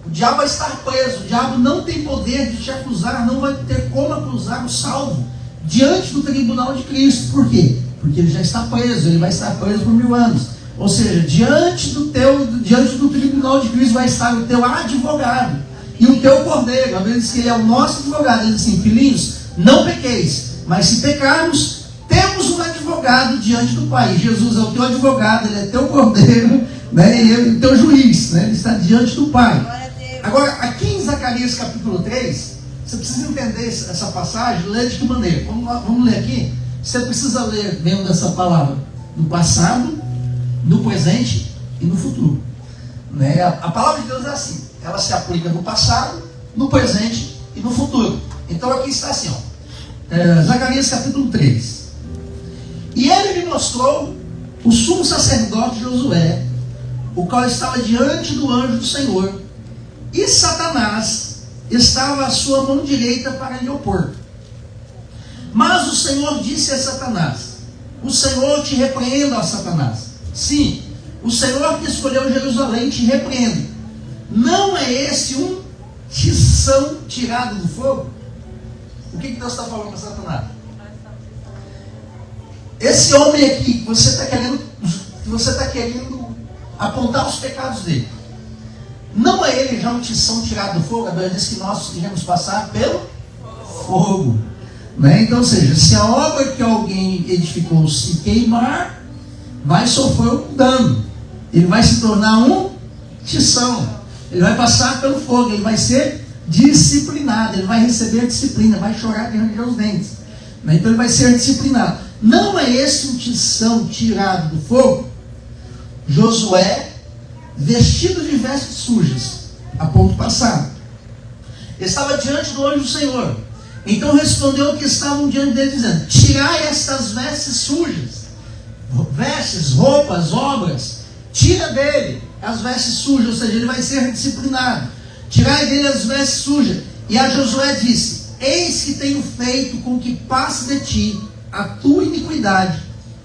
O diabo vai estar preso. O diabo não tem poder de te acusar, não vai ter como acusar o salvo diante do tribunal de Cristo. Por quê? Porque ele já está preso. Ele vai estar preso por 1000 anos. Ou seja, diante do tribunal de Cristo vai estar o teu advogado e o teu cordeiro. A Bíblia diz que ele é o nosso advogado. Ele diz assim: filhinhos, não pequeis, mas se pecarmos, temos um advogado diante do Pai. Jesus é o teu advogado, ele é teu cordeiro, né? E ele é o teu juiz, né? Ele está diante do Pai. Agora, aqui em Zacarias capítulo 3, você precisa entender essa passagem, ler de que maneira? Vamos ler aqui. Você precisa ler dentro dessa palavra no passado, no presente e no futuro. Né? A palavra de Deus é assim, ela se aplica no passado, no presente e no futuro. Então aqui está assim, Zacarias capítulo 3. E ele me mostrou o sumo sacerdote Josué, o qual estava diante do anjo do Senhor, e Satanás estava à sua mão direita para lhe opor. Mas o Senhor disse a Satanás: o Senhor te repreenda, ó Satanás. Sim, o Senhor que escolheu Jerusalém te repreende. Não é esse um tição tirado do fogo? O que Deus está falando para Satanás? Esse homem aqui que você está querendo apontar os pecados dele, não é ele já um tição tirado do fogo? A Bíblia diz que nós iremos passar pelo fogo. Né? Então, ou seja, se a obra que alguém edificou se queimar, vai sofrer um dano. Ele vai se tornar um tição. Ele vai passar pelo fogo. Ele vai ser disciplinado. Ele vai receber disciplina. Vai chorar de ranger os dentes. Né? Então ele vai ser disciplinado. Não é esse um tição tirado do fogo? Josué, vestido de vestes sujas, a ponto passado, estava diante do anjo do Senhor. Então respondeu o que estavam diante dele, dizendo: tirai estas vestes sujas. Vestes, roupas, obras, tira dele as vestes sujas, ou seja, ele vai ser disciplinado. Tirai dele as vestes sujas. E a Josué disse: eis que tenho feito com que passe de ti a tua iniquidade,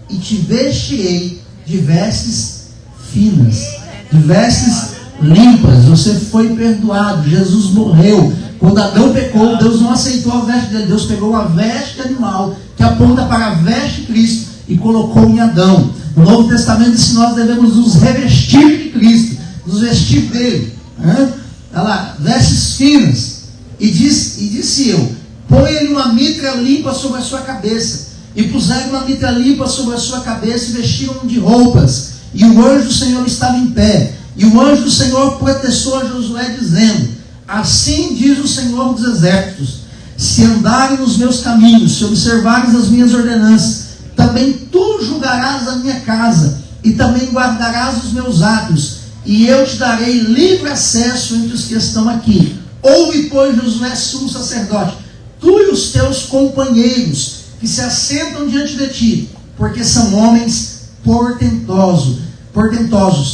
e te vestirei de vestes finas, de vestes limpas. Você foi perdoado. Jesus morreu. Quando Adão pecou, Deus não aceitou a veste dele. Deus pegou a veste animal, que aponta para a veste de Cristo, e colocou em Adão. No Novo Testamento diz que nós devemos nos revestir de Cristo, nos vestir dele. Olha lá, vestes finas. E disse eu: põe-lhe uma mitra limpa sobre a sua cabeça. E puseram uma mitra limpa sobre a sua cabeça, e vestiram de roupas. E o anjo do Senhor estava em pé. E o anjo do Senhor protestou a Josué, dizendo: assim diz o Senhor dos exércitos: se andares nos meus caminhos, se observares as minhas ordenanças, também tu julgarás a minha casa, e também guardarás os meus atos, e eu te darei livre acesso entre os que estão aqui. Ouve, pois, Josué, sumo sacerdote, tu e os teus companheiros, que se assentam diante de ti, porque são homens portentosos.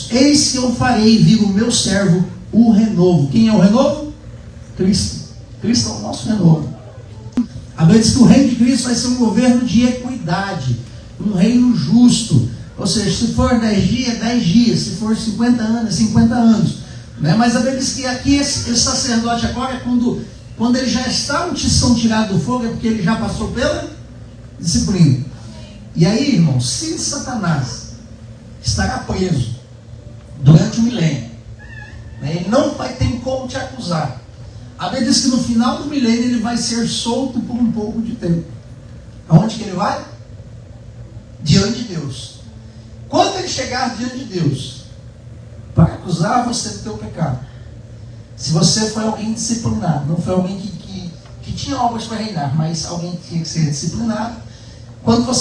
Eis que eu farei vir o meu servo, o renovo. Quem é o renovo? Cristo. Cristo é o nosso renovo. A Bíblia diz que o reino de Cristo vai ser um governo de equidade, um reino justo. Ou seja, se for 10 dias, 10 dias. Se for 50 anos, 50 anos. Mas a Bíblia diz que aqui esse sacerdote agora, quando ele já está no tição tirado do fogo, é porque ele já passou pela disciplina. E aí, irmão, se Satanás estará preso durante o milênio, ele não vai ter como te acusar. A Bíblia diz que no final do milênio ele vai ser solto por um pouco de tempo. Aonde que ele vai? Diante de Deus. Quando ele chegar diante de Deus para acusar você do teu pecado, se você foi alguém disciplinado, não foi alguém que tinha obras para reinar, mas alguém que tinha que ser disciplinado, quando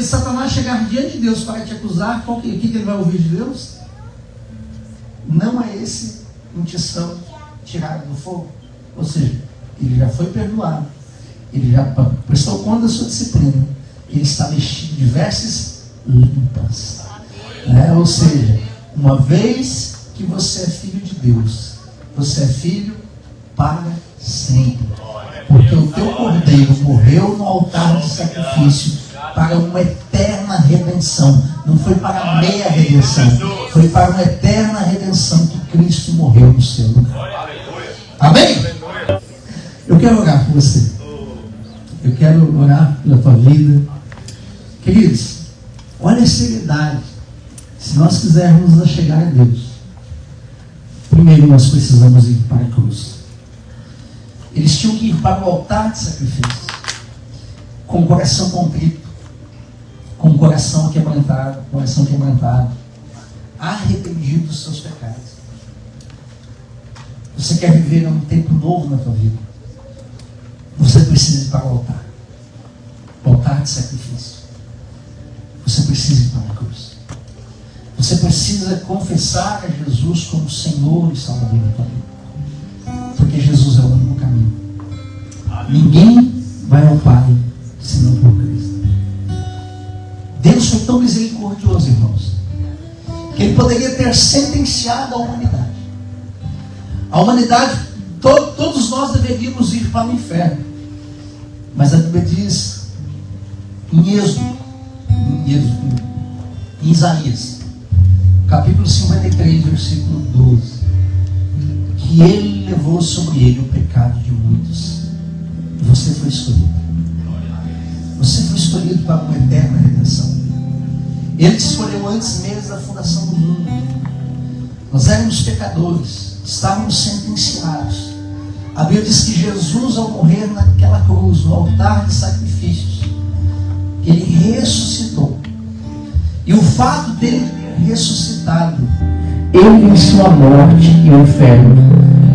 Satanás chegar diante de Deus para te acusar, o que ele vai ouvir de Deus? Não é esse um tição tirado do fogo. Ou seja, ele já foi perdoado, ele já prestou conta da sua disciplina, ele está vestido de vestes limpas. Ou seja, uma vez que você é filho de Deus, você é filho para sempre. Porque o teu cordeiro morreu no altar de sacrifício para uma eterna redenção. Não foi para meia redenção, foi para uma eterna redenção que Cristo morreu no seu lugar. Amém? Eu quero orar por você. Eu quero orar pela tua vida. Queridos, olha a seriedade. Se nós quisermos chegar a Deus, primeiro nós precisamos ir para a cruz. Eles tinham que ir para o altar de sacrifício, com o coração contrito, com o coração quebrantado, arrependido dos seus pecados. Você quer viver um tempo novo na tua vida? Você precisa ir para o altar de sacrifício. Você precisa ir para a cruz. Você precisa confessar a Jesus como Senhor e Salvador da tua vida. Porque Jesus é o único caminho. Ninguém vai ao Pai senão por Cristo. Deus foi tão misericordioso, irmãos, que Ele poderia ter sentenciado a humanidade. A humanidade, todos nós deveríamos ir para o inferno. Mas a Bíblia diz em Isaías, capítulo 53, versículo 12, que Ele levou sobre Ele o pecado de muitos. E você foi escolhido. Você foi escolhido para uma eterna redenção. Ele te escolheu antes mesmo da fundação do mundo. Nós éramos pecadores, estávamos sentenciados. A Bíblia diz que Jesus, ao morrer naquela cruz, no altar de sacrifícios, Ele ressuscitou. E o fato dele ter ressuscitado, Ele venceu a morte e o inferno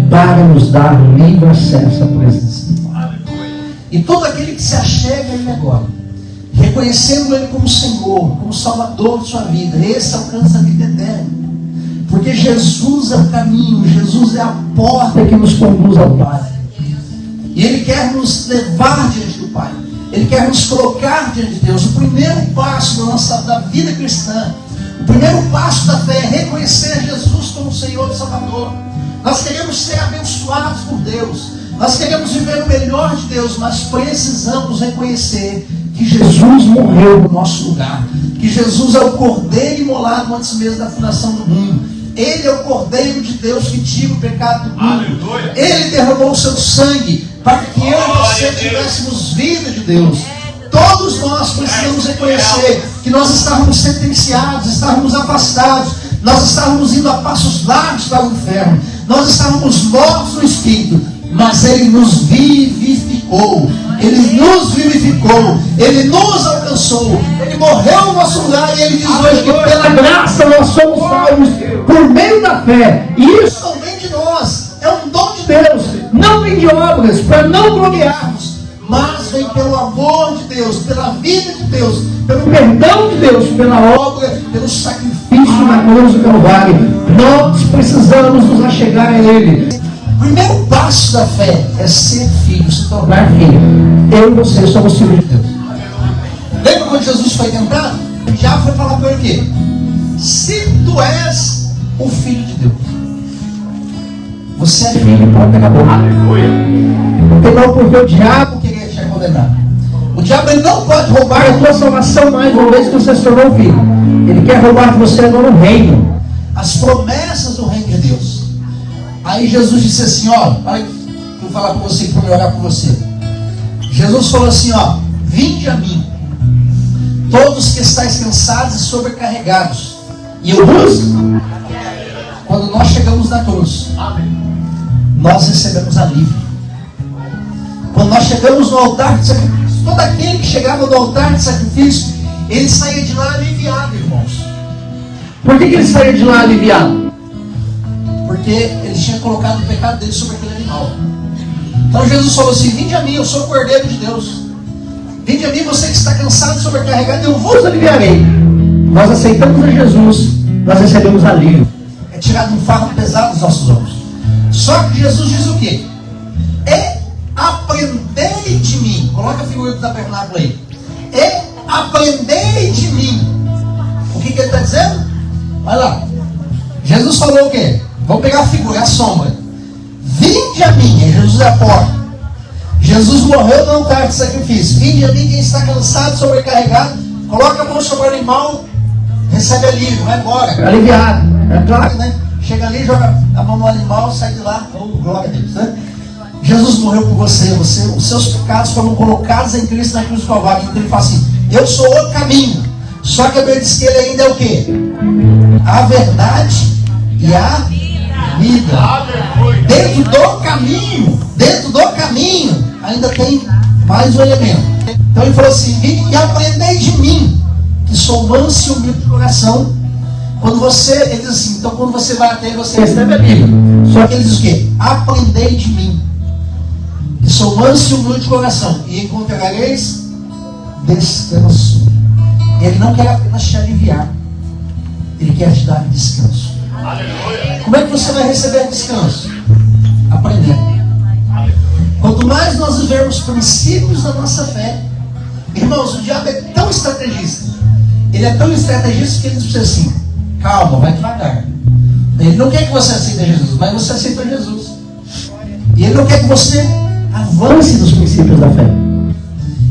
para nos dar livre acesso à presença do Pai. E todo aquele que se achega a Ele agora, reconhecendo Ele como Senhor, como Salvador de sua vida, esse alcança a vida eterna. Porque Jesus é o caminho, Jesus é a porta que nos conduz ao Pai. E Ele quer nos levar diante do Pai. Ele quer nos colocar diante de Deus. O primeiro passo da vida cristã, o primeiro passo da fé é reconhecer Jesus como Senhor e Salvador. Nós queremos ser abençoados por Deus. Nós queremos viver o melhor de Deus, mas precisamos reconhecer que Jesus morreu no nosso lugar. Que Jesus é o Cordeiro imolado antes mesmo da fundação do mundo. Ele é o Cordeiro de Deus que tira o pecado do mundo. Aleluia. Ele derramou o seu sangue para que eu e você tivéssemos vida de Deus. Todos nós precisamos reconhecer que nós estávamos sentenciados, estávamos afastados, nós estávamos indo a passos largos para o inferno, nós estávamos mortos no Espírito, mas Ele nos vivificou, Ele nos vivificou, Ele nos alcançou, Ele morreu no nosso lugar e Ele diz hoje que pela graça nós somos salvos por meio da fé. E isso não vem de nós, é um dom de Deus, não vem de obras, para não gloriarmos, mas vem pelo amor de Deus, pela vida de Deus, pelo perdão de Deus, pela obra, pelo sacrifício na cruz do Calvário. Nós precisamos nos achegar a Ele. O primeiro passo da fé é ser filho, se tornar filho. Eu e você somos filhos de Deus. Lembra quando Jesus foi tentado? Já foi falar para ele o quê? Se tu és o filho de Deus, você é filho, pronto, acabou. Porque o diabo queria te condenar. O diabo ele não pode roubar a tua salvação mais uma vez que você se tornou filho. Ele quer roubar de você agora o reino, as promessas do reino de Deus. Aí Jesus disse assim, ó, para eu falar com você, para eu orar com você. Jesus falou assim, ó, vinde a mim, todos que estáis cansados e sobrecarregados, e eu vos. Quando nós chegamos na cruz, nós recebemos alívio. Quando nós chegamos no altar de sacrifício, todo aquele que chegava no altar de sacrifício, ele saía de lá aliviado, irmãos. Por que ele saía de lá aliviado? Porque ele tinha colocado o pecado dele sobre aquele animal. Então Jesus falou assim, vinde a mim, eu sou o Cordeiro de Deus. Vinde a mim, você que está cansado e sobrecarregado, eu vos aliviarei. Nós aceitamos a Jesus, nós recebemos alívio. É tirado um fardo pesado dos nossos ombros. Só que Jesus diz o quê? Aprendei de mim. Coloca a figura do tabernáculo aí. Aprendei de mim. O que ele está dizendo? Vai lá. Jesus falou o quê? Vamos pegar a figura, a sombra. Vinde a mim. Jesus é a porta. Jesus morreu no altar de sacrifício. Vinde a mim quem está cansado, sobrecarregado. Coloca a mão sobre o animal. Recebe alívio, vai embora. Aliviado. É claro, né? Chega ali, joga a mão no animal, sai de lá. Oh, glória a Deus, né? Jesus morreu por você, os seus pecados foram colocados em Cristo na cruz do Calvário. Então ele fala assim, eu sou o caminho. Só que a Bíblia diz que ele ainda é o quê? A verdade e a vida. Dentro do caminho, ainda tem mais um elemento. Então ele falou assim, vinde e aprendei de mim, que sou manso e humilde de coração. Quando você, ele diz assim, então quando você vai até ele, você recebe a Bíblia. Só que ele diz o quê? Aprendei de mim, que sou manso e humilde de coração, e encontrareis descanso. Ele não quer apenas te aliviar, ele quer te dar descanso. Aleluia. Como é que você vai receber descanso? Aprendendo. Quanto mais nós vivermos princípios da nossa fé, irmãos, o diabo é tão estrategista. Ele é tão estrategista que ele diz assim, calma, vai devagar. Ele não quer que você aceite Jesus, mas você aceita Jesus. E ele não quer que você avance nos princípios da fé.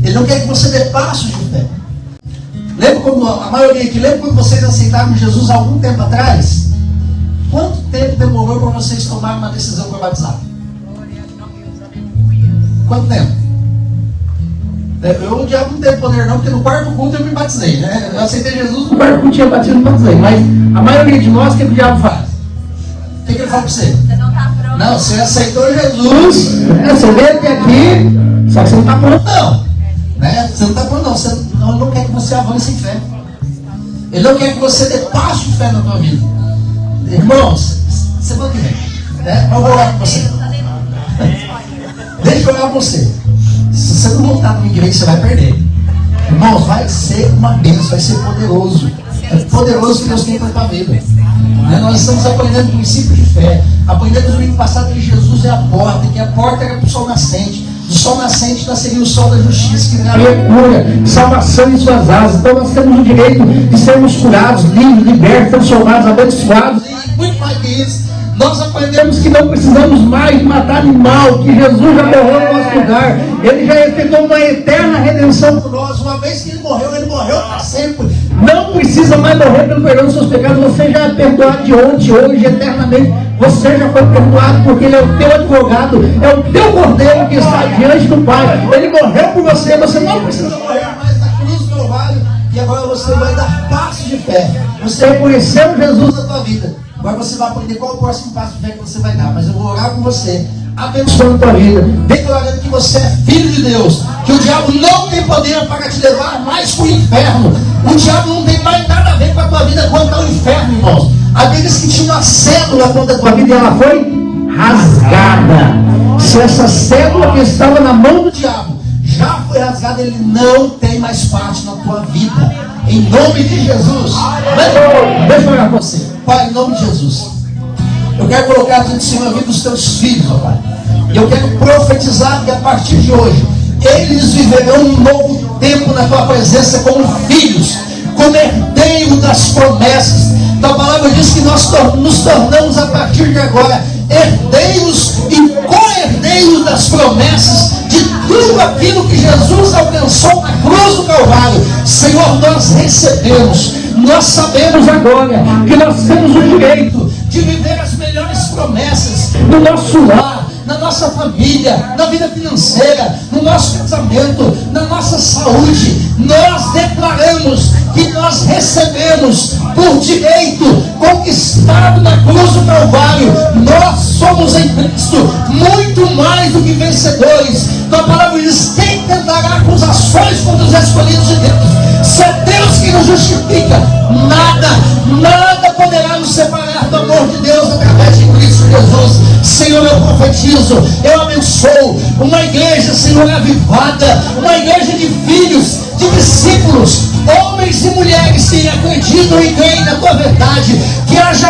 Ele não quer que você dê passos de fé. Lembra quando a maioria aqui, lembra quando vocês aceitaram Jesus há algum tempo atrás? Quanto tempo demorou para vocês tomarem uma decisão para batizar? Quanto tempo? Eu odiava não teve poder não, porque no quarto culto eu me batizei, né? Eu aceitei Jesus, no quarto culto tinha batismo e me batizei. Mas a maioria de nós, o que o diabo faz? O que ele fala para você? Você não está pronto. Não, você aceitou Jesus, você veio até aqui, só que você não está pronto não. Né? Você não está pronto não. Ele não quer que você avance em fé. Ele não quer que você dê passo de fé na tua vida. Irmãos, semana que vem, né? Eu vou orar com você. Deixa eu orar com você. Se você não voltar no igreja, você vai perder. Irmãos, vai ser uma bênção, vai ser poderoso. É poderoso que Deus tem para a tua vida. Né? Nós estamos aprendendo princípios de fé. Aprendemos no domingo passado que Jesus é a porta, que a porta era para o sol nascente. Do sol nascente nasceria o sol da justiça, que traria cura, salvação em suas asas. Então nós temos o direito de sermos curados, livres, libertos, transformados, abençoados. E muito mais que isso, Nós aprendemos que não precisamos mais matar animal, que Jesus já morreu no nosso lugar. Ele já efetuou uma eterna redenção por nós. Uma vez que ele morreu para sempre. Não precisa mais morrer pelo perdão dos seus pecados. Você já é perdoado de ontem, hoje, eternamente. Você já foi perdoado porque ele é o teu advogado, é o teu cordeiro que está diante do Pai. Ele morreu por você, você não precisa morrer mais na cruz do Calvário. E agora você vai dar passos de fé. Você reconheceu Jesus na tua vida. Agora você vai aprender qual é o próximo passo de fé que você vai dar. Mas eu vou orar com você, abençoando a tua vida, declarando que você é filho de Deus, que o diabo não tem poder para te levar mais para o inferno. O diabo não tem mais nada a ver com a tua vida quanto ao inferno, irmãos. A Bíblia diz que tinha uma cédula contra a tua vida e ela foi rasgada. Se essa cédula que estava na mão do diabo já foi rasgada, ele não tem mais parte na tua vida. Em nome de Jesus. Deixa eu orar com você. Pai, em nome de Jesus, eu quero colocar aqui em cima a vida dos teus filhos, ó Pai. E eu quero profetizar que a partir de hoje eles viverão um novo tempo na tua presença como filhos, como herdeiro das promessas. Tua palavra diz que nós nos tornamos a partir de agora herdeiros e co-herdeiros das promessas de tudo aquilo que Jesus alcançou na cruz do Calvário. Senhor, nós recebemos, nós sabemos agora que nós temos o direito de viver as melhores promessas no nosso lar, na nossa família, na vida financeira, no nosso casamento, na nossa saúde. Nós declaramos que nós recebemos por direito conquistado na cruz do Calvário. Nós somos em Cristo muito mais do que vencedores. Tua palavra diz: quem tentará acusações contra os escolhidos de Deus? Se é Deus que nos justifica, nada poderá nos separar do amor de Deus através de Cristo Jesus. Senhor, eu profetizo, eu abençoo uma igreja, Senhor, avivada, uma igreja de filhos, de discípulos, homens e mulheres que acreditam e creem na tua verdade, que haja